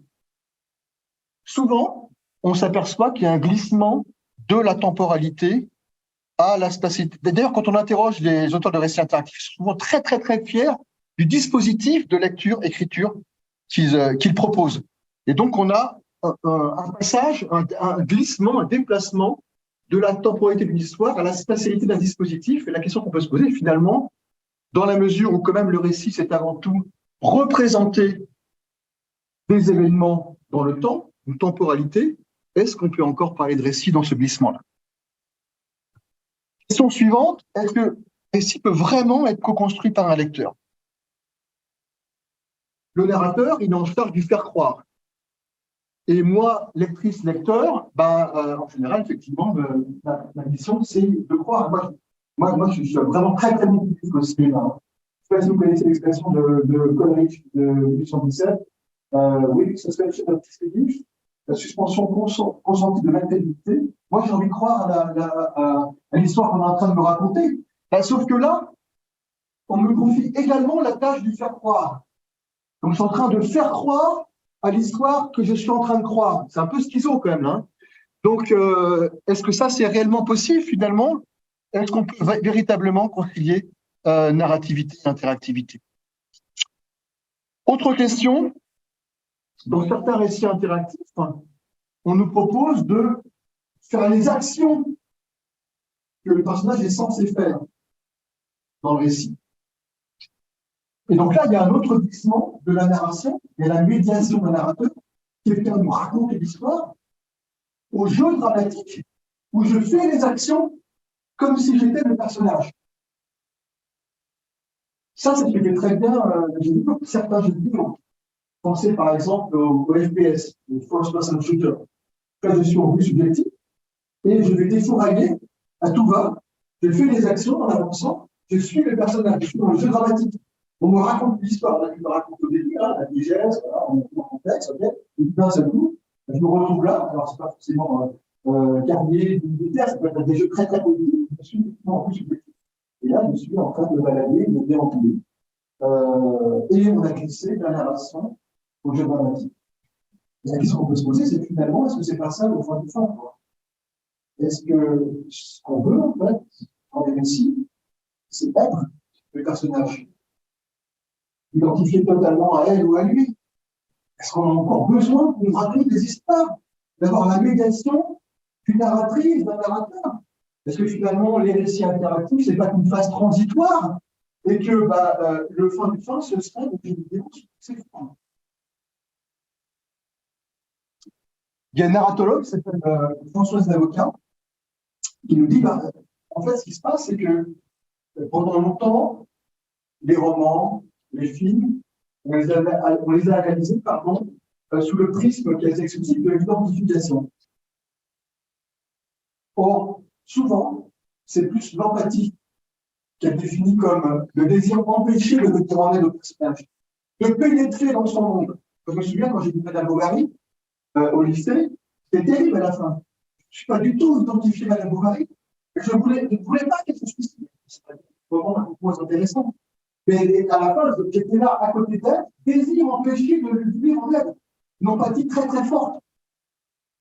Souvent, on s'aperçoit qu'il y a un glissement de la temporalité à la spatialité. D'ailleurs, quand on interroge les auteurs de récits interactifs, ils sont souvent très, très, très fiers du dispositif de lecture-écriture qu'ils proposent. Et donc, on a un passage, un glissement, un déplacement de la temporalité d'une histoire à la spatialité d'un dispositif. Et la question qu'on peut se poser, finalement, dans la mesure où quand même le récit, c'est avant tout représenter des événements dans le temps, une temporalité, est-ce qu'on peut encore parler de récit dans ce glissement-là? Question suivante, est-ce que le récit peut vraiment être co-construit par un lecteur? Le narrateur, il est en charge du faire croire. Et moi, lectrice, lecteur, en général, effectivement, ma mission, c'est de croire. Moi, je suis vraiment très, très motivé au cinéma. Je ne sais pas si vous connaissez l'expression de Coleridge de 1817. Oui, ça serait un petit speech. La suspension consentie de l'intégrité. Moi, j'ai envie de croire à l'histoire qu'on est en train de me raconter. Sauf que là, on me confie également la tâche de faire croire. Donc, je suis en train de faire croire à l'histoire que je suis en train de croire. C'est un peu schizo quand même. Hein. Donc, est-ce que ça, c'est réellement possible finalement? Est-ce qu'on peut véritablement concilier narrativité et interactivité? Autre question. Dans certains récits interactifs, on nous propose de faire les actions que le personnage est censé faire dans le récit. Et donc là, il y a un autre glissement de la narration, il y a la médiation d'un narrateur, quelqu'un nous raconte l'histoire, au jeu dramatique, où je fais les actions comme si j'étais le personnage. Ça, c'est ce qui fait très bien certains jeux vidéo. Pensez par exemple au FPS, le First Person Shooter. Là, je suis en vue subjective et je vais défourailler à tout va. Je fais les actions en avançant, je suis le personnage, je suis dans le jeu dramatique. On me raconte l'histoire, on me raconte au début, la digeste, on me contexte, ok, et puis d'un seul coup, je me retrouve là. Alors, c'est pas forcément carrier, militaire, ça peut être des jeux très très politiques, je suis en vue subjective. Et là, je suis en train de balader, de déambuler. Et on a glissé de la narration au jeu dramatique. Et la question qu'on peut se poser, c'est finalement, est-ce que c'est pas ça le point du fond, quoi? Est-ce que ce qu'on veut, en fait, dans les récits, c'est être le personnage, identifié totalement à elle ou à lui? Est-ce qu'on a encore besoin de nous raconter des histoires, d'avoir la médiation d'une narratrice, d'un narrateur? Est-ce que finalement, les récits interactifs, c'est pas qu'une phase transitoire et que le fin du fin, ce serait une vidéo sur ces formes? Il y a un narratologue qui s'appelle Françoise Lavocat qui nous dit, en fait, ce qui se passe, c'est que pendant longtemps, les romans, les films, on les a analysés sous le prisme quasi exclusif de l'identification. Or, souvent, c'est plus l'empathie qui est définie comme le désir empêché de venir en aide au personnage, de pénétrer dans son monde. Je me souviens quand j'ai vu Madame Bovary au lycée, c'était terrible à la fin. Je ne suis pas du tout identifié à Madame Bovary. Je ne voulais pas qu'elle se suicide. C'est vraiment un point intéressant. Mais à la fin, j'étais là à côté d'elle, désir empêché de lui venir en aide. Une empathie très très forte.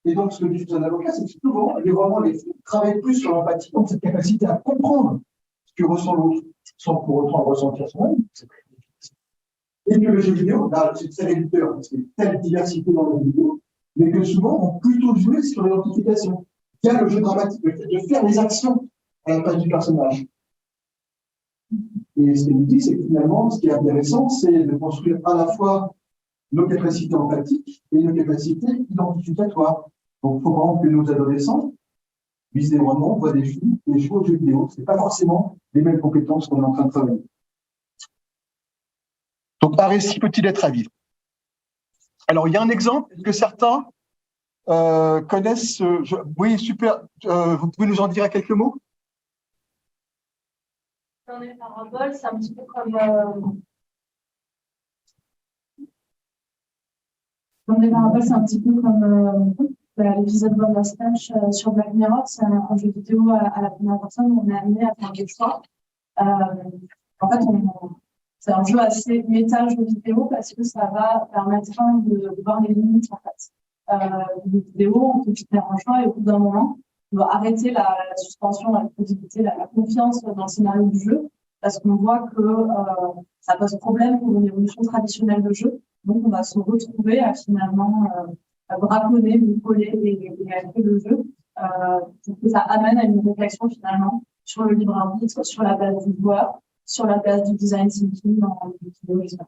Et donc, ce que dit un avocat, c'est que souvent, les romans, les films travaillent plus sur l'empathie, donc cette capacité à comprendre ce que ressent l'autre, sans pour autant ressentir soi-même. Et que le jeu vidéo, là, c'est très réducteur, parce qu'il y a telle diversité dans le jeu vidéo, mais que souvent, on peut plutôt jouer sur l'identification. Il y a le jeu dramatique, le fait de faire les actions à la place du personnage. Et ce qu'il nous dit, c'est que finalement, ce qui est intéressant, c'est de construire à la fois nos capacités empathiques et nos capacités identificatoires. Donc, il faut vraiment que nos adolescents visent des romans, voient des films et jouent aux jeux vidéo. Ce n'est pas forcément les mêmes compétences qu'on est en train de travailler. Donc, un récit peut-il être à vivre? Alors, il y a un exemple que certains connaissent. Oui, super. Vous pouvez nous en dire quelques mots? Dans les paraboles, c'est un petit peu comme l'épisode Bandersnatch sur Black Mirror. C'est un jeu vidéo à la première personne où on est amené à faire des choix. En fait, c'est un jeu assez méta jeu vidéo parce que ça va permettre de voir les limites en fait. Des vidéos, on peut faire un choix et au bout d'un moment, on va arrêter la suspension, la crédibilité, la confiance dans le scénario du jeu parce qu'on voit que ça pose problème pour une évolution traditionnelle de jeu. Donc, on va se retrouver à finalement braconner, coller et arrêter le jeu. Pour que ça amène à une réflexion finalement sur le libre arbitre, sur la base du joueur, sur la base du design thinking dans le vidéo.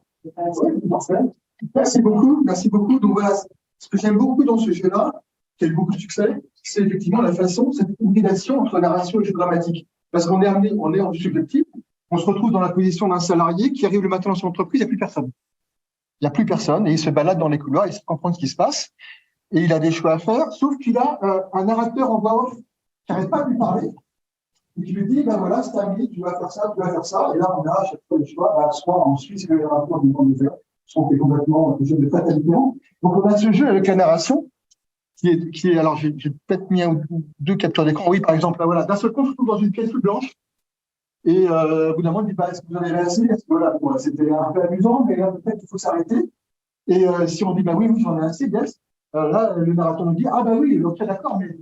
Merci beaucoup, merci beaucoup. Donc voilà, ce que j'aime beaucoup dans ce jeu-là, qui a eu beaucoup de succès, c'est effectivement la façon, cette hybridation entre narration et jeu dramatique. Parce qu'on est amené, on est en subjectif, on se retrouve dans la position d'un salarié qui arrive le matin dans son entreprise, il n'y a plus personne. Il n'y a plus personne et il se balade dans les couloirs, il essaie de comprendre ce qui se passe et il a des choix à faire, sauf qu'il a un narrateur en voix off qui n'arrête pas de lui parler et qui lui dit, ben voilà, c'est terminé, tu vas faire ça, et là on a à chaque fois le choix, soit on suit ce que le narrateur nous demande de faire, soit on fait complètement un jeu de fatalité. Donc on a ce jeu avec la narration qui est alors j'ai peut-être mis un ou deux captures d'écran. Oui, par exemple, là, voilà, d'un seul coup, on se trouve dans une pièce toute blanche. Et au bout d'un moment, il dit, bah, est-ce que vous en avez assez? Voilà, bon, c'était un peu amusant, mais là, peut-être qu'il faut s'arrêter. Et si on dit, bah oui, j'en ai assez, yes. Là, le narrateur nous dit, ah bah oui, ok, d'accord, mais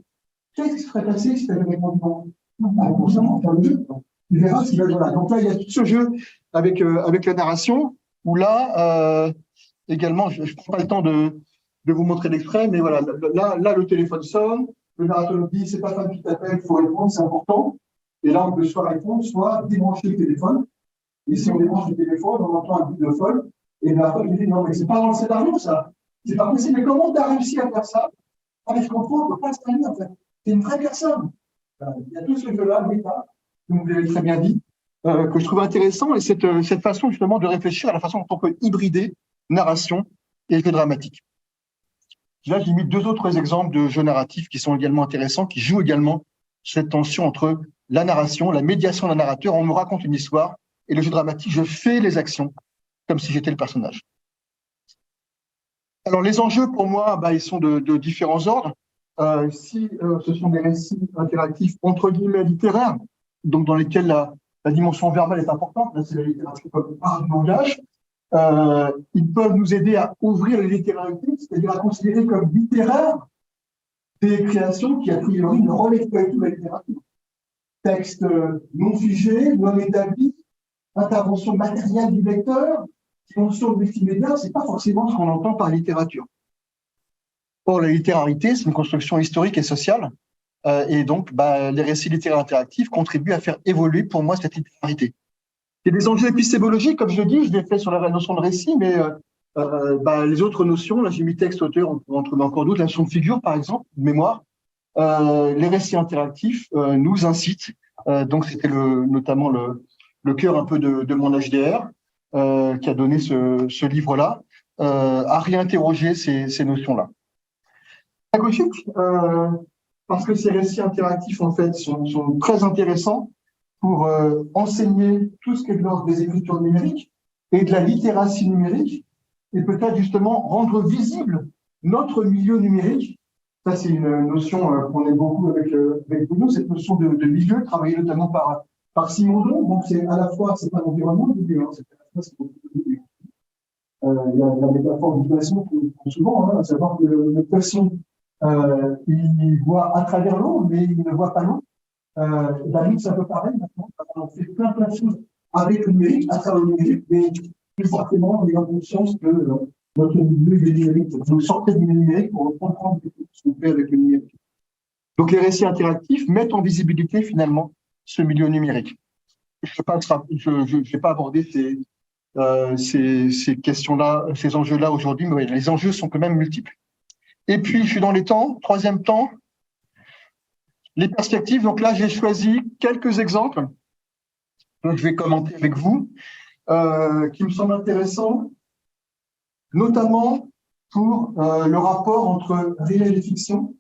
qu'est-ce qui serait passé si tu avais répondu non? Bah, pour ça, on va faire le jeu. Tu verras si voilà. Donc là, il y a tout ce jeu avec la narration, où là, également, je ne prends pas le temps de vous montrer l'extrait, mais voilà, là, le téléphone sonne, le narrateur nous dit, c'est pas femme qui t'appelle, il faut répondre, c'est important. Et là, on peut soit répondre, soit débrancher le téléphone. Et si on débranche le téléphone, on entend un bibliophone. Et la femme lui dit, non, mais c'est pas dans le scénario, ça. C'est pas possible. Mais comment tu as réussi à faire ça? Ah, mais je comprends, on ne peut pas se traîner, en fait. C'est une vraie personne. Il y a tout ce jeu-là, méta, comme vous l'avez très bien dit, que je trouve intéressant. Et cette façon, justement, de réfléchir à la façon dont on peut hybrider narration et jeu dramatique. Là, j'ai mis deux autres exemples de jeux narratifs qui sont également intéressants, qui jouent également cette tension entre la narration, la médiation d'un narrateur, on me raconte une histoire, et le jeu dramatique, je fais les actions comme si j'étais le personnage. Alors, les enjeux, pour moi, ils sont de différents ordres. Ce sont des récits interactifs, entre guillemets, littéraires, donc dans lesquels la dimension verbale est importante, là, c'est la littérature comme art du langage. Ils peuvent nous aider à ouvrir les littérarités, c'est-à-dire à considérer comme littéraires des créations qui, a priori, ne relèvent pas du tout de la littérature. Texte non figé, non établi, intervention matérielle du lecteur, dimension multimédia, c'est pas forcément ce qu'on entend par littérature. Or, la littérarité, c'est une construction historique et sociale, et donc les récits littéraires interactifs contribuent à faire évoluer pour moi cette littérarité. Il y a des enjeux épistémologiques, comme je l'ai dit, je l'ai fait sur la notion de récit, mais les autres notions, là j'ai mis texte, auteur, on peut en trouver encore d'autres, la notion de figure par exemple, de mémoire. Les récits interactifs nous incitent, donc c'était notamment le cœur un peu de mon HDR qui a donné ce livre-là, à réinterroger ces notions-là. Pédagogique, parce que ces récits interactifs en fait sont très intéressants pour enseigner tout ce qui est de l'ordre des écritures numériques et de la littératie numérique, et peut-être justement rendre visible notre milieu numérique. Ça, c'est une notion qu'on aime beaucoup avec Bruno, cette notion de milieu, travaillée notamment par Simondon. Donc, c'est à la fois, c'est pas l'environnement du milieu, c'est à la fois, c'est beaucoup de milieu. Il y a la métaphore du poisson qu'on prend souvent, à savoir que le poisson, il voit à travers l'eau, mais il ne voit pas l'eau. La lutte, c'est un peu pareil maintenant. On fait plein de choses avec le numérique, à travers le numérique, mais plus forcément, on est en conscience que notre milieu est numérique. Donc, sortez du numérique pour comprendre ce qu'on fait avec le numérique. Donc, les récits interactifs mettent en visibilité, finalement, ce milieu numérique. Je ne vais pas aborder ces questions-là, ces enjeux-là aujourd'hui, mais les enjeux sont quand même multiples. Et puis, je suis dans les temps. Troisième temps, les perspectives. Donc là, j'ai choisi quelques exemples que je vais commenter avec vous, qui me semblent intéressants, notamment pour le rapport entre réel et fiction,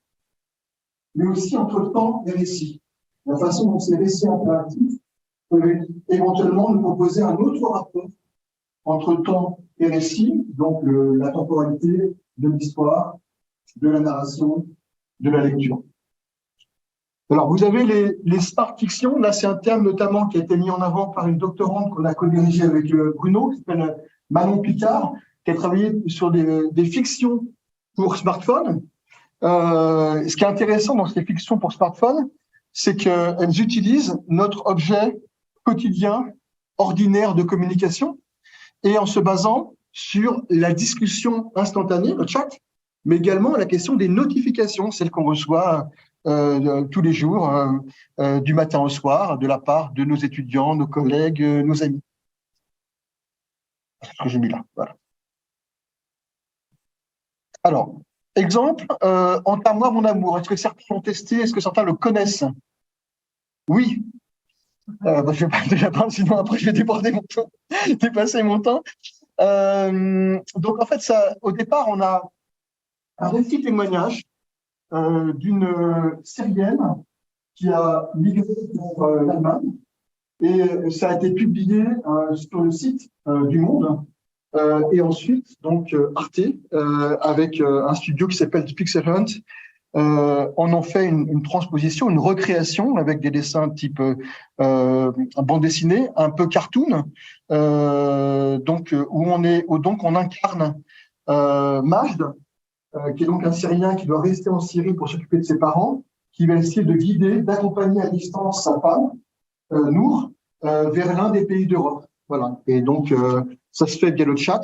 mais aussi entre temps et récit. La façon dont ces récits interactifs peuvent éventuellement nous proposer un autre rapport entre temps et récit, donc la temporalité de l'histoire, de la narration, de la lecture. Alors, vous avez les smart fictions. Là, c'est un terme notamment qui a été mis en avant par une doctorante qu'on a co-dirigée avec Bruno, qui s'appelle Manon Picard, qui a travaillé sur des fictions pour smartphone. Ce qui est intéressant dans ces fictions pour smartphone, c'est qu'elles utilisent notre objet quotidien, ordinaire de communication, et en se basant sur la discussion instantanée, le chat, mais également la question des notifications, celles qu'on reçoit tous les jours, du matin au soir, de la part de nos étudiants, nos collègues, nos amis. C'est ce que j'ai mis là. Voilà. Alors, exemple, entame-moi mon amour. Est-ce que certains l'ont testé? Est-ce que certains le connaissent? Oui. Je vais pas déjà parler, sinon après je vais déborder mon temps, dépasser mon temps. Donc en fait, ça, au départ, on a un récit témoignage d'une Syrienne qui a migré pour l'Allemagne, et ça a été publié sur le site du Monde, et ensuite donc Arte avec un studio qui s'appelle Pixel Hunt en ont fait une transposition, une recréation avec des dessins type bande dessinée, un peu cartoon, donc on incarne Majd, qui est donc un Syrien qui doit rester en Syrie pour s'occuper de ses parents, qui va essayer de guider, d'accompagner à distance sa femme, Nour, vers l'un des pays d'Europe. Voilà. Et donc, ça se fait via le chat,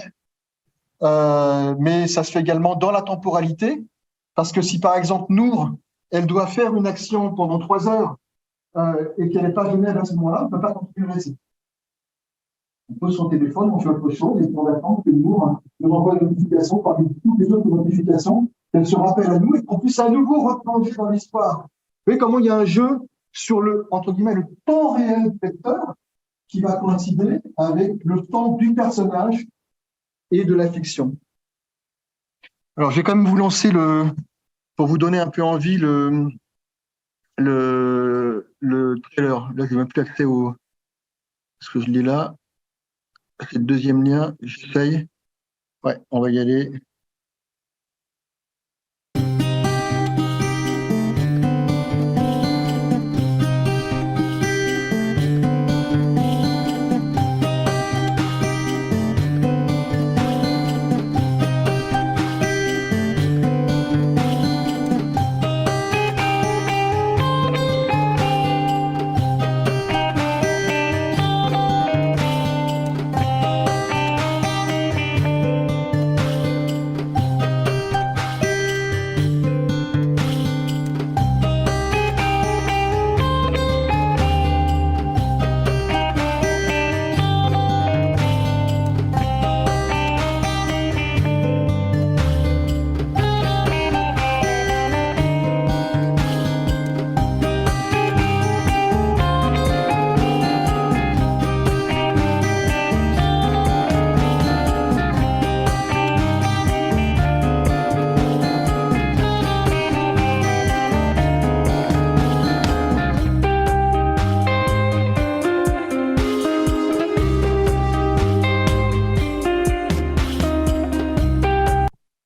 mais ça se fait également dans la temporalité, parce que si par exemple Nour, elle doit faire une action pendant 3 heures et qu'elle n'est pas générée à ce moment-là, on ne peut pas continuer le récit. On pose son téléphone, on fait autre chose, et on attend que Nour nous envoie une notification parmi toutes les autres notifications, qu'elle se rappelle à nous et qu'on puisse à nouveau replonger dans l'histoire. Vous voyez comment il y a un jeu sur le, entre guillemets, le temps réel du lecteur qui va coïncider avec le temps du personnage et de la fiction. Alors, je vais quand même vous lancer pour vous donner un peu envie, le trailer. Là, je n'ai même plus accès parce que je l'ai là. C'est le deuxième lien, j'essaye. Ouais, on va y aller.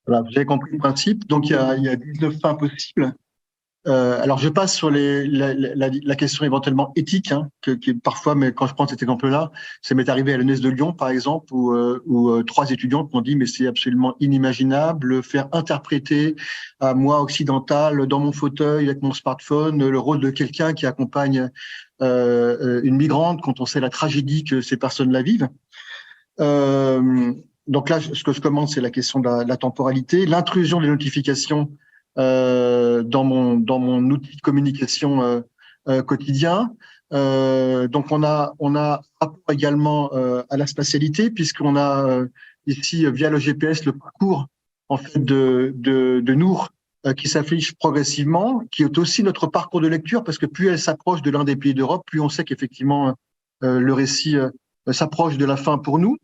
Voilà, vous avez compris le principe. Donc, il y a 19 fins possibles. Alors, je passe sur la question éventuellement éthique, hein, qui parfois, mais quand je prends cet exemple-là, ça m'est arrivé à l'ENS de Lyon, par exemple, où 3 étudiantes m'ont dit, mais c'est absolument inimaginable, faire interpréter à moi, occidental, dans mon fauteuil, avec mon smartphone, le rôle de quelqu'un qui accompagne une migrante quand on sait la tragédie que ces personnes-là vivent. Donc là, ce que je commence, c'est la question de la temporalité, l'intrusion des notifications dans mon outil de communication quotidien. Donc on a rapport également à la spatialité, puisqu'on a ici via le GPS le parcours en fait de Nour qui s'affiche progressivement, qui est aussi notre parcours de lecture, parce que plus elle s'approche de l'un des pays d'Europe, plus on sait qu'effectivement le récit s'approche de la fin pour nous.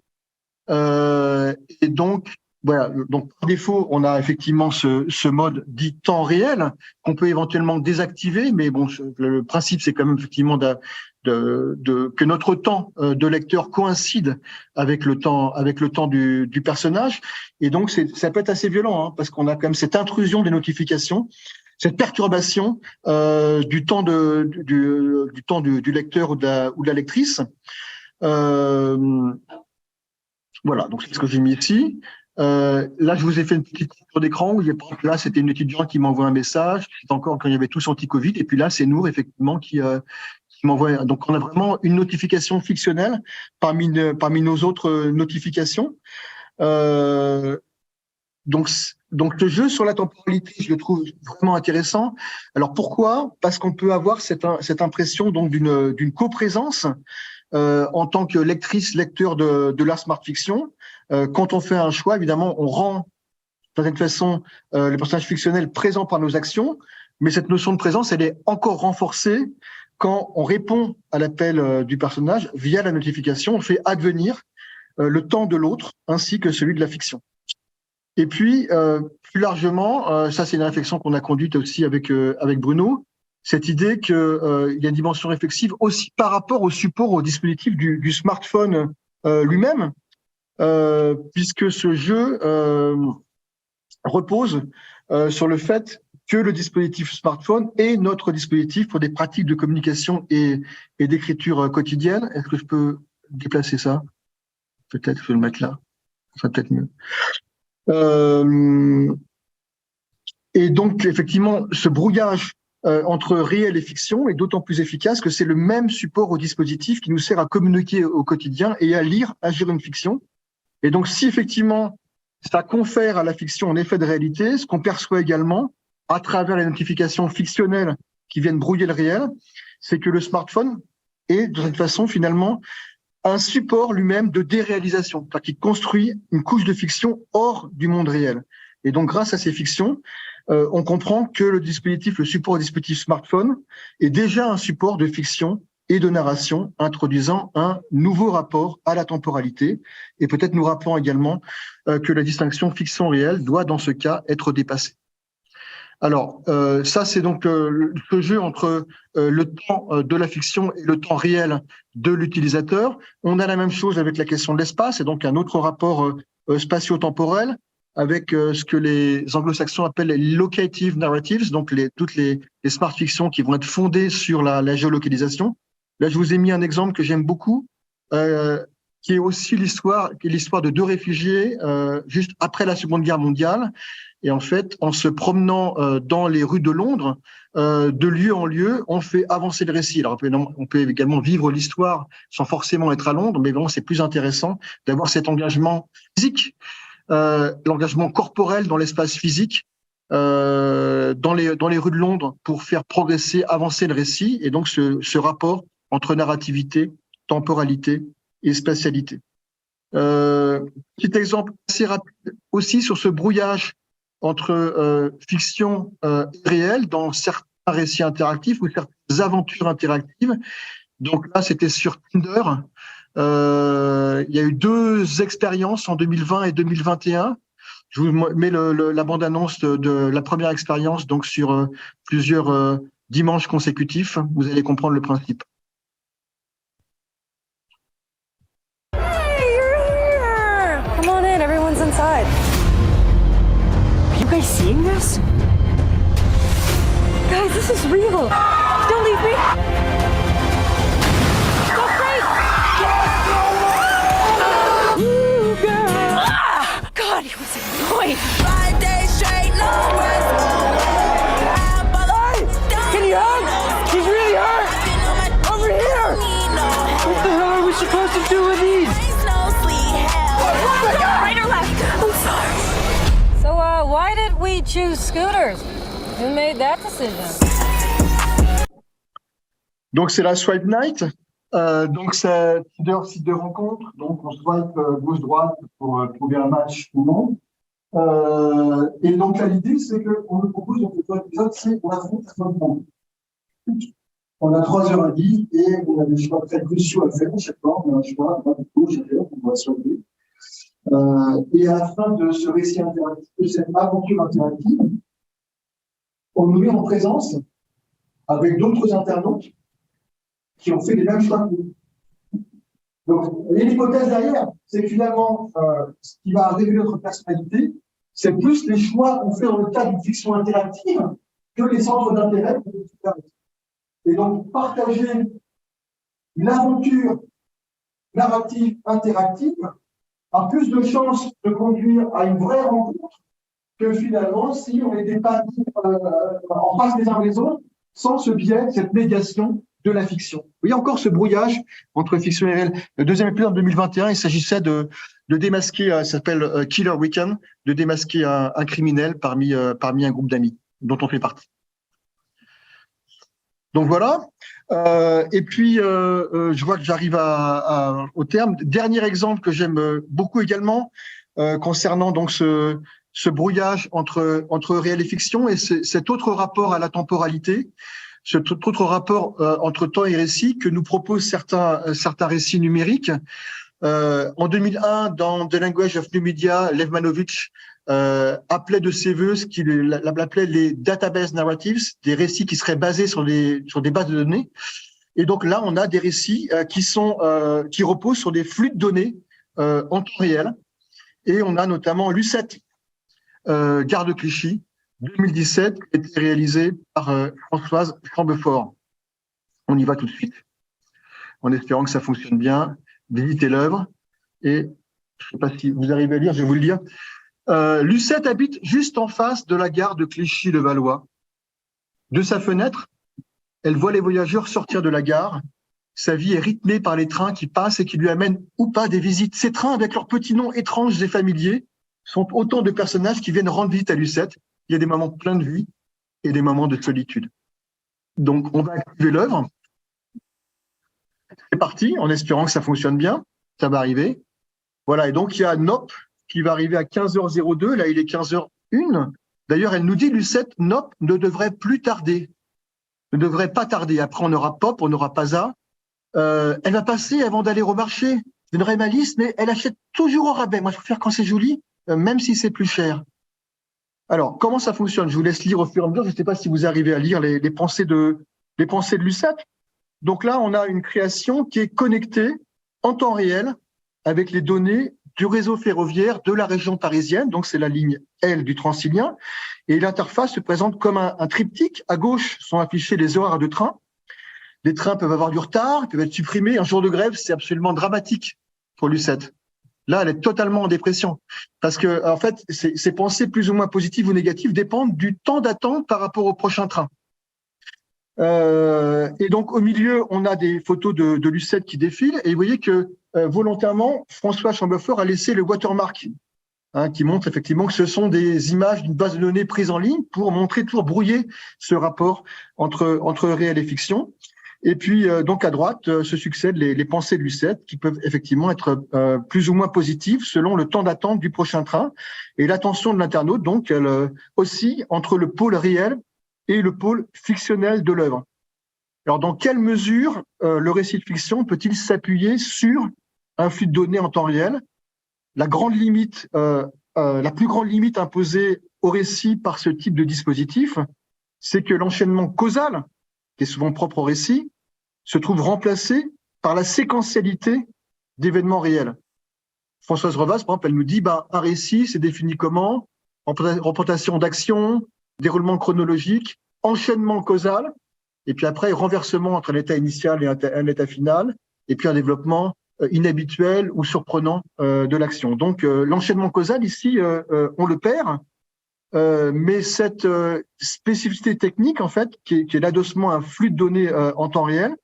Et donc, voilà. Donc, par défaut, on a effectivement ce mode dit temps réel qu'on peut éventuellement désactiver, mais bon, le principe, c'est quand même effectivement que notre temps de lecteur coïncide avec le temps du personnage. Et donc, ça peut être assez violent, hein, parce qu'on a quand même cette intrusion des notifications, cette perturbation du temps du lecteur ou de la lectrice. Voilà, donc c'est ce que j'ai mis ici. Là, je vous ai fait une petite capture d'écran. Là, c'était une étudiante qui m'envoie un message. C'est encore quand il y avait tous anti-Covid. Et puis là, c'est Nour, effectivement, qui m'envoie. Donc, on a vraiment une notification fictionnelle parmi nos autres notifications. Donc, le jeu sur la temporalité, je le trouve vraiment intéressant. Alors, pourquoi? Parce qu'on peut avoir cette impression donc d'une coprésence en tant que lecteur de la smart fiction. Quand on fait un choix, évidemment, on rend, d'une certaine façon, les personnages fictionnels présents par nos actions, mais cette notion de présence, elle est encore renforcée quand on répond à l'appel du personnage via la notification, on fait advenir le temps de l'autre ainsi que celui de la fiction. Et puis, plus largement, ça c'est une réflexion qu'on a conduite aussi avec Bruno, cette idée qu'il y a une dimension réflexive aussi par rapport au support, au dispositif du smartphone lui-même, puisque ce jeu repose sur le fait que le dispositif smartphone est notre dispositif pour des pratiques de communication et d'écriture quotidienne. Est-ce que je peux déplacer ça? Peut-être je vais le mettre là, ça sera peut-être mieux. Et donc, effectivement, ce brouillage entre réel et fiction est d'autant plus efficace que c'est le même support au dispositif qui nous sert à communiquer au quotidien et à lire, agir une fiction. Et donc, si effectivement, ça confère à la fiction un effet de réalité, ce qu'on perçoit également à travers les notifications fictionnelles qui viennent brouiller le réel, c'est que le smartphone est, de cette façon, finalement, un support lui-même de déréalisation, c'est-à-dire qu'il construit une couche de fiction hors du monde réel. Et donc, grâce à ces fictions, on comprend que le support au dispositif smartphone est déjà un support de fiction et de narration, introduisant un nouveau rapport à la temporalité, et peut-être nous rappelant également que la distinction fiction-réel doit, dans ce cas, être dépassée. Alors, ça, c'est donc ce jeu entre le temps de la fiction et le temps réel de l'utilisateur. On a la même chose avec la question de l'espace, et donc un autre rapport spatio-temporel avec ce que les anglo-saxons appellent les locative narratives, donc toutes les smart fictions qui vont être fondées sur la géolocalisation. Là, je vous ai mis un exemple que j'aime beaucoup, qui est aussi l'histoire de deux réfugiés juste après la Seconde Guerre mondiale. Et en fait, en se promenant dans les rues de Londres, de lieu en lieu, on fait avancer le récit. Alors, on peut également vivre l'histoire sans forcément être à Londres, mais vraiment, c'est plus intéressant d'avoir cet engagement physique, l'engagement corporel dans l'espace physique, dans les rues de Londres, pour faire progresser, avancer le récit, et donc ce rapport entre narrativité, temporalité et spatialité. Petit exemple assez rapide aussi sur ce brouillage entre fiction et réel dans certains récits interactifs ou certaines aventures interactives. Donc là, c'était sur Tinder. Il y a eu 2 expériences en 2020 et 2021. Je vous mets la bande-annonce de la première expérience, donc sur plusieurs dimanches consécutifs. Vous allez comprendre le principe. Hey, you're here! Come on in, everyone's inside. Are you guys seeing this? Guys, this is real. Don't leave me. Go great! Ooh, girl. Ah! God, he was annoying. 5 days straight, no rest. Hey! Can you help? He's really hurt! Over here! What the hell are we supposed to do with these? Right or left? I'm sorry. So, why did we choose scooters? Who made that decision? Donc, c'est la Swipe Night. Donc, c'est Tinder, site de rencontre. Donc, on swipe gauche-droite pour trouver un match ou non. Et donc là, l'idée, c'est qu'on nous propose donc le épisode, c'est on affronte un monde. On a 3 heures à vivre et on a des choix très cruciaux à faire chaque fois. On a un choix à droite, à gauche, à gauche, on doit sauver. Et à la fin de ce récit interactif, de cette aventure interactive, on nous met en présence avec d'autres internautes qui ont fait les mêmes choix que nous. Donc, l'hypothèse derrière, c'est que finalement, ce qui va révéler notre personnalité, c'est plus les choix qu'on fait dans le cadre d'une fiction interactive que les centres d'intérêt. Et donc, partager une aventure narrative interactive a plus de chances de conduire à une vraie rencontre que finalement si on était pas en face les uns les autres sans ce biais, cette négation de la fiction. Vous voyez encore ce brouillage entre fiction et réel. Le deuxième épisode en 2021, il s'agissait de démasquer, ça s'appelle Killer Weekend, de démasquer un criminel parmi un groupe d'amis dont on fait partie. Donc voilà. Et puis, je vois que j'arrive au terme. Dernier exemple que j'aime beaucoup également concernant donc ce brouillage entre réel et fiction et cet autre rapport à la temporalité, cet autre rapport entre temps et récit que nous proposent certains récits numériques. En 2001, dans The Language of New Media, Lev Manovich appelait de ses voeux ce qu'il appelait les database narratives, des récits qui seraient basés sur des bases de données. Et donc là, on a des récits qui reposent sur des flux de données en temps réel. Et on a notamment Lucette, Gare de Clichy, 2017, qui a été réalisé par Françoise Chambefort. On y va tout de suite, en espérant que ça fonctionne bien. Visitez l'œuvre. Et je ne sais pas si vous arrivez à lire, je vais vous le dire. Lucette habite juste en face de la gare de Clichy-le-Valois. De sa fenêtre, elle voit les voyageurs sortir de la gare. Sa vie est rythmée par les trains qui passent et qui lui amènent ou pas des visites. Ces trains, avec leurs petits noms étranges et familiers, sont autant de personnages qui viennent rendre visite à Lucette. Il y a des moments pleins de vie et des moments de solitude. Donc, on va activer l'œuvre. C'est parti, en espérant que ça fonctionne bien. Ça va arriver. Voilà, et donc il y a Nop qui va arriver à 15h02. Là, il est 15h01. D'ailleurs, elle nous dit, Lucette, Nop ne devrait plus tarder. Ne devrait pas tarder. Après, on aura Pop, on aura Pasa. Elle va passer avant d'aller au marché. C'est une réaliste, mais elle achète toujours au rabais. Moi, je préfère quand c'est joli, même si c'est plus cher. Alors, comment ça fonctionne? Je vous laisse lire au fur et à mesure. Je ne sais pas si vous arrivez à lire les pensées de Lucette. Donc là, on a une création qui est connectée en temps réel avec les données du réseau ferroviaire de la région parisienne. Donc, c'est la ligne L du Transilien. Et l'interface se présente comme un triptyque. À gauche sont affichés les horaires de train. Les trains peuvent avoir du retard, peuvent être supprimés. Un jour de grève, c'est absolument dramatique pour Lucette. Là, elle est totalement en dépression. Parce que, en fait, ses pensées plus ou moins positives ou négatives dépendent du temps d'attente par rapport au prochain train. Et donc, au milieu, on a des photos de Lucette qui défilent. Et vous voyez que, volontairement, François Chambefort a laissé le watermark, qui montre effectivement que ce sont des images d'une base de données prise en ligne pour montrer, toujours brouiller ce rapport entre réel et fiction. Et puis, donc à droite, se succèdent les pensées de Lucette qui peuvent effectivement être plus ou moins positives selon le temps d'attente du prochain train. Et l'attention de l'internaute, donc, elle oscille entre le pôle réel et le pôle fictionnel de l'œuvre. Alors, dans quelle mesure le récit de fiction peut-il s'appuyer sur un flux de données en temps réel? La plus grande limite imposée au récit par ce type de dispositif, c'est que l'enchaînement causal, qui est souvent propre au récit, se trouve remplacé par la séquentialité d'événements réels. Françoise Revaz, par exemple, elle nous dit, un récit, c'est défini comment? Représentation d'action, déroulement chronologique, enchaînement causal, et puis après, renversement entre un état initial et un état final, et puis un développement inhabituel ou surprenant de l'action. Donc, l'enchaînement causal, ici, on le perd, mais cette spécificité technique, en fait, qui est l'adossement à un flux de données en temps réel,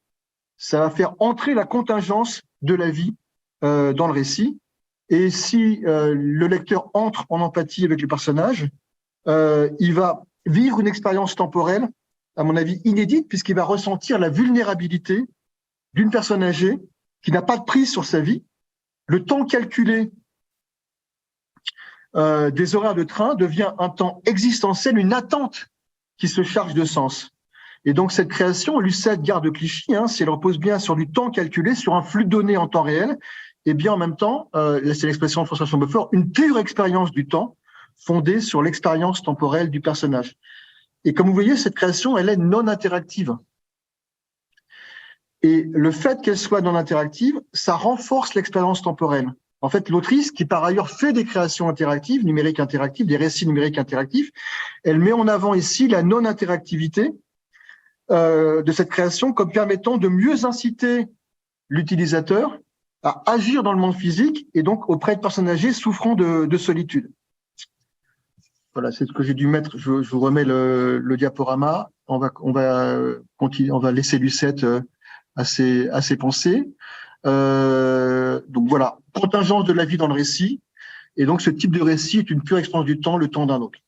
ça va faire entrer la contingence de la vie dans le récit. Et si le lecteur entre en empathie avec le personnage, il va vivre une expérience temporelle, à mon avis, inédite, puisqu'il va ressentir la vulnérabilité d'une personne âgée qui n'a pas de prise sur sa vie, le temps calculé des horaires de train devient un temps existentiel, une attente qui se charge de sens. Et donc cette création, Lucette garde Clichy, si elle repose bien sur du temps calculé, sur un flux de données en temps réel, et bien en même temps, c'est l'expression de François Chambeufort, une pure expérience du temps fondée sur l'expérience temporelle du personnage. Et comme vous voyez, cette création, elle est non interactive. Et le fait qu'elle soit non interactive, ça renforce l'expérience temporelle. En fait, l'autrice, qui par ailleurs fait des créations interactives, numériques interactives, des récits numériques interactifs, elle met en avant ici la non-interactivité de cette création comme permettant de mieux inciter l'utilisateur à agir dans le monde physique et donc auprès de personnes âgées souffrant de solitude. Voilà, c'est ce que j'ai dû mettre. Je vous remets le diaporama. On va continuer, on va laisser Lucette à ses pensées. Donc voilà, contingence de la vie dans le récit. Et donc ce type de récit est une pure expérience du temps, le temps d'un autre.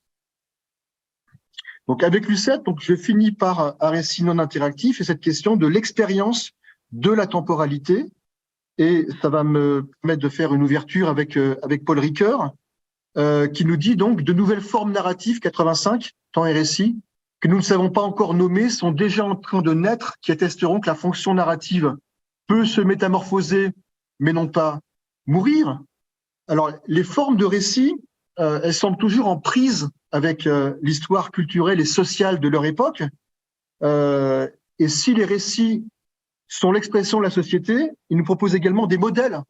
Donc avec Lucette, donc je finis par un récit non interactif et cette question de l'expérience de la temporalité. Et ça va me permettre de faire une ouverture avec Paul Ricoeur, qui nous dit donc de nouvelles formes narratives 85, temps et récit, que nous ne savons pas encore nommer, sont déjà en train de naître, qui attesteront que la fonction narrative peut se métamorphoser, mais non pas mourir. Alors, les formes de récit, elles semblent toujours en prise avec l'histoire culturelle et sociale de leur époque. Et si les récits sont l'expression de la société, ils nous proposent également des modèles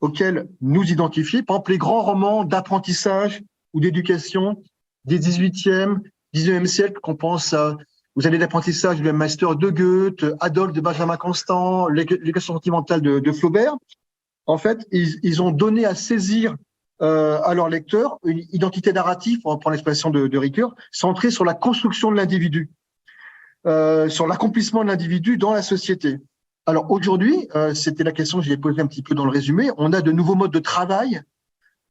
auxquels nous identifier. Par exemple, les grands romans d'apprentissage ou d'éducation des 18e, 19e siècle, qu'on pense aux années d'apprentissage de Master de Goethe, Adolphe de Benjamin Constant, l'éducation sentimentale de Flaubert. En fait, ils ont donné à saisir à leurs lecteurs une identité narrative, pour reprendre l'expression de Ricoeur, centrée sur la construction de l'individu, sur l'accomplissement de l'individu dans la société. Alors aujourd'hui, c'était la question que j'ai posée un petit peu dans le résumé, on a de nouveaux modes de travail,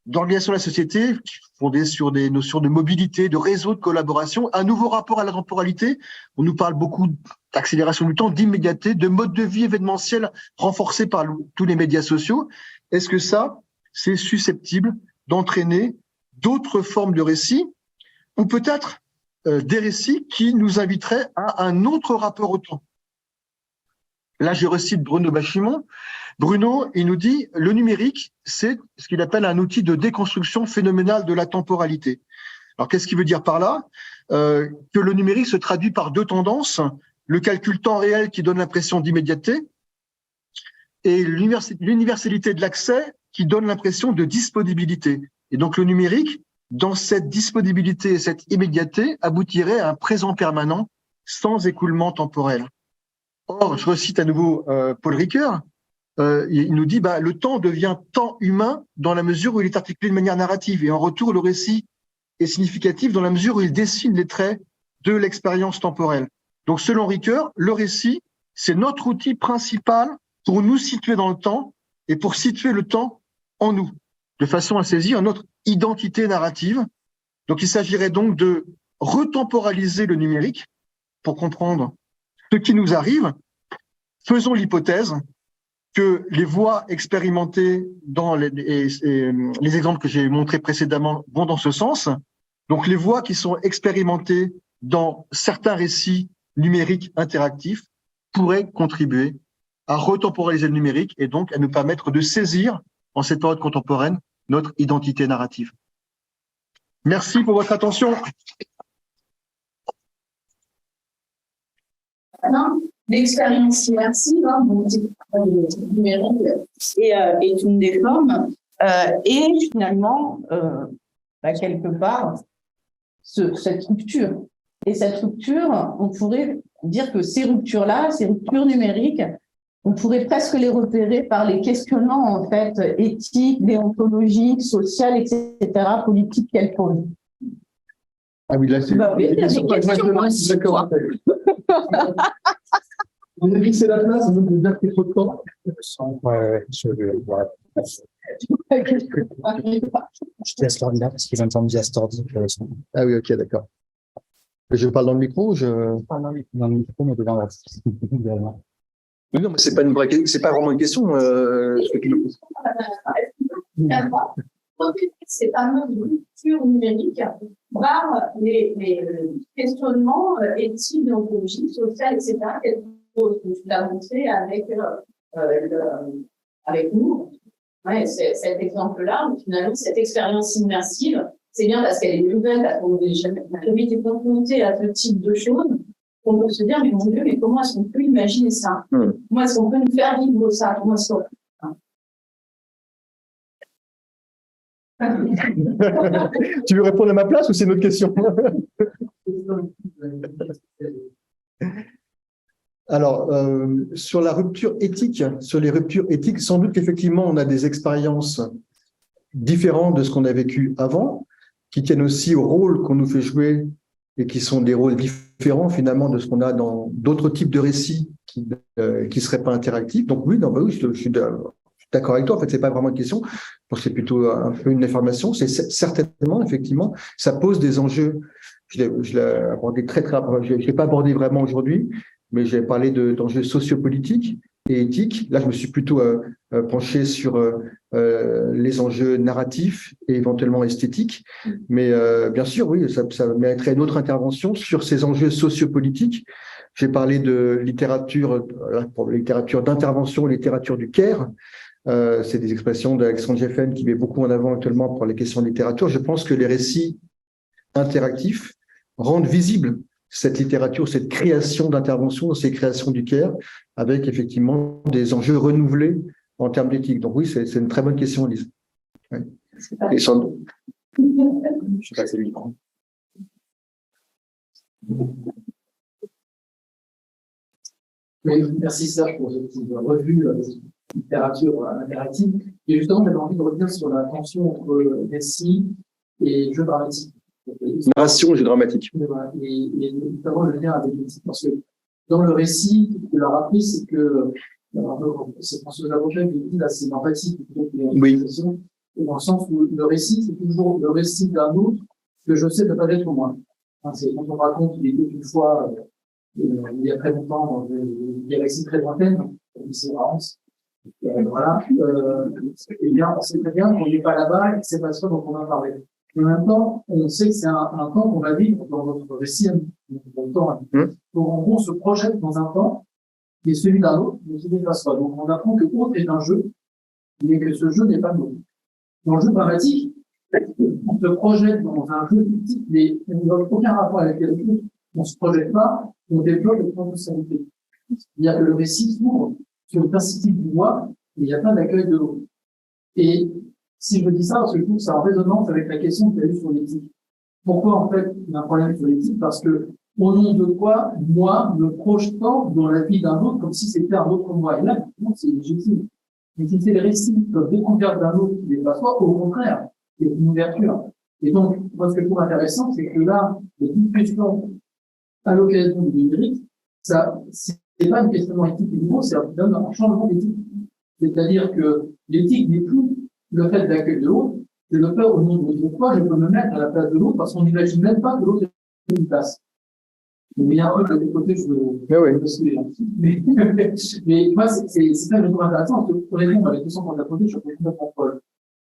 d'organisation de la société, fondés sur des notions de mobilité, de réseau, de collaboration, un nouveau rapport à la temporalité. On nous parle beaucoup d'accélération du temps, d'immédiateté, de mode de vie événementiel renforcé par tous les médias sociaux. Est-ce que ça, c'est susceptible d'entraîner d'autres formes de récits ou peut-être des récits qui nous inviteraient à un autre rapport au temps? Là, je recite Bruno Bachimon. Bruno, il nous dit, le numérique, c'est ce qu'il appelle un outil de déconstruction phénoménale de la temporalité. Alors, qu'est-ce qu'il veut dire par là? Que le numérique se traduit par deux tendances, le calcul temps réel qui donne l'impression d'immédiateté et l'universalité de l'accès qui donne l'impression de disponibilité. Et donc, le numérique, dans cette disponibilité et cette immédiateté, aboutirait à un présent permanent sans écoulement temporel. Or, je recite à nouveau Paul Ricoeur, il nous dit le temps devient temps humain dans la mesure où il est articulé de manière narrative et en retour le récit est significatif dans la mesure où il dessine les traits de l'expérience temporelle. Donc selon Ricoeur, le récit, c'est notre outil principal pour nous situer dans le temps et pour situer le temps en nous, de façon à saisir notre identité narrative. Donc il s'agirait donc de retemporaliser le numérique pour comprendre ce qui nous arrive. Faisons l'hypothèse que les voies expérimentées dans les exemples que j'ai montrés précédemment vont dans ce sens. Donc, les voies qui sont expérimentées dans certains récits numériques interactifs pourraient contribuer à retemporaliser le numérique et donc à nous permettre de saisir, en cette période contemporaine, notre identité narrative. Merci pour votre attention. L'expérience immersive, numérique, est une des formes, et finalement, quelque part, cette rupture. Et cette rupture, on pourrait dire que ces ruptures-là, ces ruptures numériques, on pourrait presque les repérer par les questionnements, en fait, éthiques, déontologiques, sociales, etc., politiques qu'elles posent. Ah oui, là, c'est... Oui, il y a des questions. D'accord. On a dit que c'est la place, donc vous avez trop de temps. Ouais, je te laisse l'ordinateur parce qu'il va me faire à cet ordi. Ah oui, ok, d'accord. Je parle dans le micro ou je... Dans le micro, mais devant la... Oui, non, mais c'est pas une vraie, c'est pas vraiment une question. Donc, ces fameuses ruptures numériques par les questionnements éthiques, déontologiques, sociaux, etc. Quelque chose que tu l'as montré avec nous. Ouais, cet exemple-là, finalement, cette expérience immersive, c'est bien parce qu'elle est nouvelle, parce qu'on n'a jamais été confronté à ce type de choses, on peut se dire, mais mon Dieu, mais comment est-ce qu'on peut imaginer ça? Comment est-ce qu'on peut nous faire vivre ça? Comment est-ce qu'on... Tu veux répondre à ma place ou c'est une autre question? Alors, sur la rupture éthique, sur les ruptures éthiques, sans doute qu'effectivement, on a des expériences différentes de ce qu'on a vécu avant, qui tiennent aussi au rôle qu'on nous fait jouer et qui sont des rôles différents finalement de ce qu'on a dans d'autres types de récits qui seraient pas interactifs. Donc oui, non, bah oui, je suis d'accord avec toi. En fait, c'est pas vraiment une question. Je pense que c'est plutôt un peu une information. C'est certainement, effectivement, ça pose des enjeux. Je l'ai abordé très je l'ai pas abordé vraiment aujourd'hui, mais j'ai parlé d'enjeux sociopolitiques et éthiques. Là, je me suis plutôt penché sur les enjeux narratifs et éventuellement esthétiques. Mais bien sûr, oui, ça mériterait une autre intervention sur ces enjeux sociopolitiques. J'ai parlé de littérature, pour la littérature d'intervention, littérature du care. C'est des expressions d'Alexandre Jeffen qui met beaucoup en avant actuellement pour les questions de littérature. Je pense que les récits interactifs rendent visible cette littérature, cette création d'intervention, ces créations du care, avec effectivement des enjeux renouvelés en termes d'éthique. Donc oui, c'est une très bonne question, Lise. Ouais. Et sans... Je sais pas, c'est lui. Oui, merci Serge pour cette revue littérature interactive. Et justement, j'avais envie de revenir sur la tension entre récit et jeu dramatique. Narration et jeu dramatique. Et notamment le lien avec l'éthique. Parce que dans le récit, ce que tu leur as appris, c'est que c'est François Avocat qui dit là, c'est l'empathie plutôt que l'organisation. Et dans le sens où le récit, c'est toujours le récit d'un autre que je sais ne pas être moi. C'est quand on raconte qu'il était une fois, il y a très longtemps, dans des galaxies très lointaines, c'est vraiment, voilà, eh bien, on sait très bien qu'on n'est pas là-bas et que c'est pas ça dont on a parlé. Mais en même temps, on sait que c'est un temps qu'on va vivre dans notre récit, dans le temps. Donc, en gros, on se projette dans un temps qui est celui d'un autre, mais qui n'est pas soi. Donc, on apprend que l'autre est un jeu, mais que ce jeu n'est pas nous. Dans le jeu dramatique, on se projette dans un jeu fictif, mais on n'a aucun rapport avec les autres. On se projette pas, on développe une responsabilité. C'est-à-dire que le récit s'ouvre sur le principe du moi, et il n'y a pas d'accueil de l'autre. Et si je dis ça, parce que je trouve que c'est en résonance avec la question que tu as eue sur l'éthique. Pourquoi, en fait, il y a un problème sur l'éthique? Parce que, au nom de quoi, moi, me projetant dans la vie d'un autre comme si c'était un autre moi. Et là, c'est légitime. Mais si c'est les récits peuvent découvrir d'un autre qui n'est pas soi, au contraire, c'est une ouverture. Et donc, moi, ce que je trouve intéressant, c'est que là, les discussions à l'occasion du numérique, ça, c'est pas une questionnement éthique et nouveau, c'est un changement d'éthique. C'est-à-dire que l'éthique n'est plus le fait d'accueil de l'autre, c'est le fait au nom de quoi je peux me mettre à la place de l'autre parce qu'on n'imagine même pas que l'autre est une place. Mais il y a un peu de l'autre côté, mais moi, c'est ça que je trouve intéressant, parce que pour répondre à la question qu'on a posée, je suis complètement folle.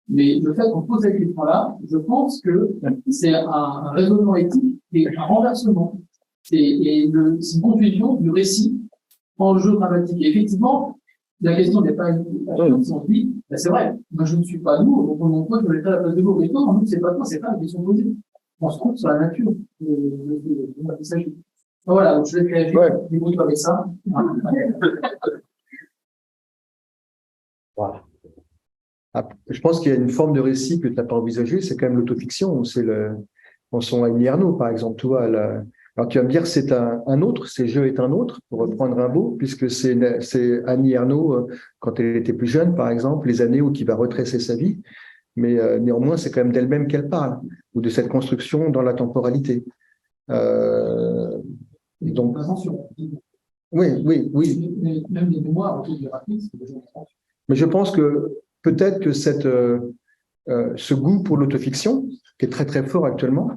Mais le fait qu'on pose cette question-là, je pense que c'est un raisonnement éthique et un renversement. C'est une confusion du récit en jeu dramatique. Et effectivement, la question n'est pas une si on se dit, ben c'est vrai, moi je ne suis pas nous, donc on montre que je vais être à la place de l'autre. Et toi, nous, c'est pas toi, c'est pas la question posée. On se trouve sur la nature. Voilà, donc je vais réagir, débrouille avec ça. Voilà. Je pense qu'il y a une forme de récit que tu n'as pas envisagé, c'est quand même l'autofiction. C'est on son Annie Ernaux, par exemple. Tu vois, alors tu vas me dire c'est un autre, c'est je est un autre, pour reprendre un mot, puisque c'est Annie Ernaux, quand elle était plus jeune, par exemple, les années où il va retracer sa vie. Mais néanmoins, c'est quand même d'elle-même qu'elle parle, ou de cette construction dans la temporalité. Donc, oui. Même les mémoires autour du rapide, c'est déjà. Mais je pense que peut-être que ce goût pour l'autofiction, qui est très très fort actuellement,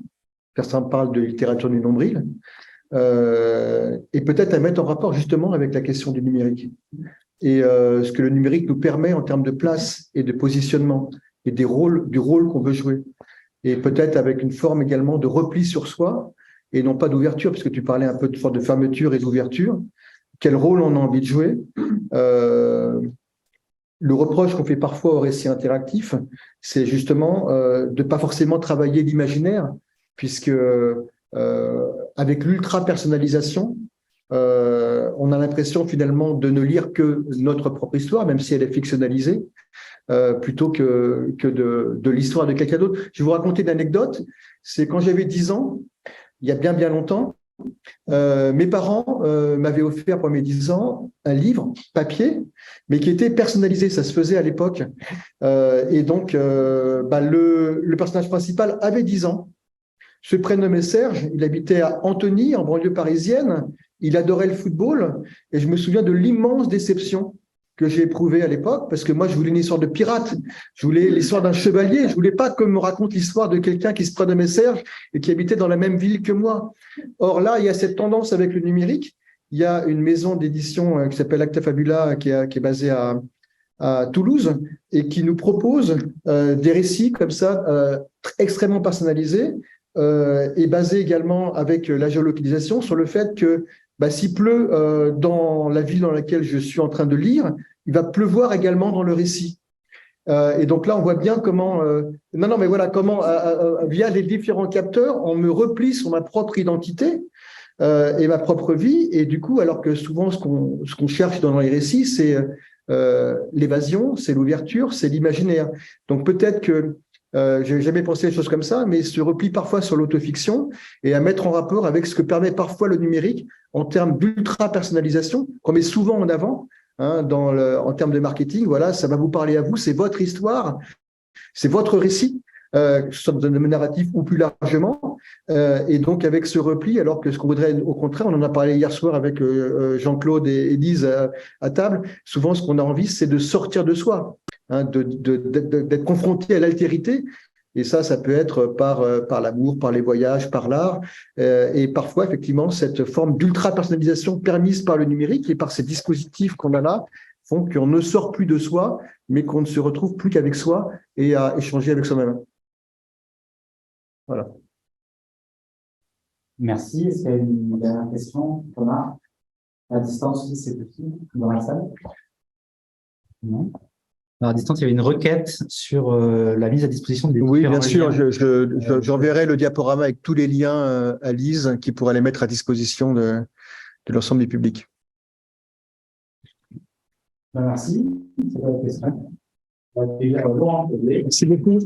certains parlent de littérature du nombril, et peut-être à mettre en rapport justement avec la question du numérique. Et ce que le numérique nous permet en termes de place et de positionnement et du rôle qu'on veut jouer. Et peut-être avec une forme également de repli sur soi et non pas d'ouverture, parce que tu parlais un peu de forme de fermeture et d'ouverture. Quel rôle on a envie de jouer? Le reproche qu'on fait parfois au récit interactif, c'est justement de ne pas forcément travailler l'imaginaire, puisque avec l'ultra-personnalisation, on a l'impression finalement de ne lire que notre propre histoire, même si elle est fictionnalisée, plutôt que de l'histoire de quelqu'un d'autre. Je vais vous raconter une anecdote. C'est quand j'avais 10 ans, il y a bien longtemps, mes parents m'avaient offert pour mes 10 ans un livre papier, mais qui était personnalisé. Ça se faisait à l'époque. Et donc, le personnage principal avait 10 ans. Se prénommait Serge. Il habitait à Antony, en banlieue parisienne. Il adorait le football. Et je me souviens de l'immense déception que j'ai éprouvée à l'époque, parce que moi, je voulais une histoire de pirate. Je voulais l'histoire d'un chevalier. Je voulais pas qu'on me raconte l'histoire de quelqu'un qui se prénommait Serge et qui habitait dans la même ville que moi. Or là, il y a cette tendance avec le numérique. Il y a une maison d'édition qui s'appelle Acta Fabula, qui est basée à Toulouse et qui nous propose des récits comme ça, extrêmement personnalisés et basés également avec la géolocalisation sur le fait que s'il pleut dans la ville dans laquelle je suis en train de lire, il va pleuvoir également dans le récit. Et donc là, on voit bien comment, comment via les différents capteurs, on me replie sur ma propre identité et ma propre vie. Et du coup, alors que souvent, ce qu'on cherche dans les récits, c'est l'évasion, c'est l'ouverture, c'est l'imaginaire. Donc peut-être que je n'ai jamais pensé à des choses comme ça, mais se replie parfois sur l'autofiction et à mettre en rapport avec ce que permet parfois le numérique en termes d'ultra-personnalisation, qu'on met souvent en avant en termes de marketing. Voilà, ça va vous parler à vous, c'est votre histoire, c'est votre récit, que ce soit dans le narratif ou plus largement. Et donc, avec ce repli, alors que ce qu'on voudrait, au contraire, on en a parlé hier soir avec Jean-Claude et Élise à table, souvent ce qu'on a envie, c'est de sortir de soi, d'être confronté à l'altérité. Et ça peut être par l'amour, par les voyages, par l'art. Et parfois, effectivement, cette forme d'ultra-personnalisation permise par le numérique et par ces dispositifs qu'on a là font qu'on ne sort plus de soi, mais qu'on ne se retrouve plus qu'avec soi et à échanger avec soi-même. Voilà. Merci. Est-ce qu'il y a une dernière question, Thomas? À distance aussi, c'est possible dans la salle? Non. À distance, il y avait une requête sur la mise à disposition des Oui, bien différents sûr. liens. J'enverrai le diaporama avec tous les liens à Lise qui pourra les mettre à disposition de l'ensemble du public. Merci. C'est la question. Merci beaucoup.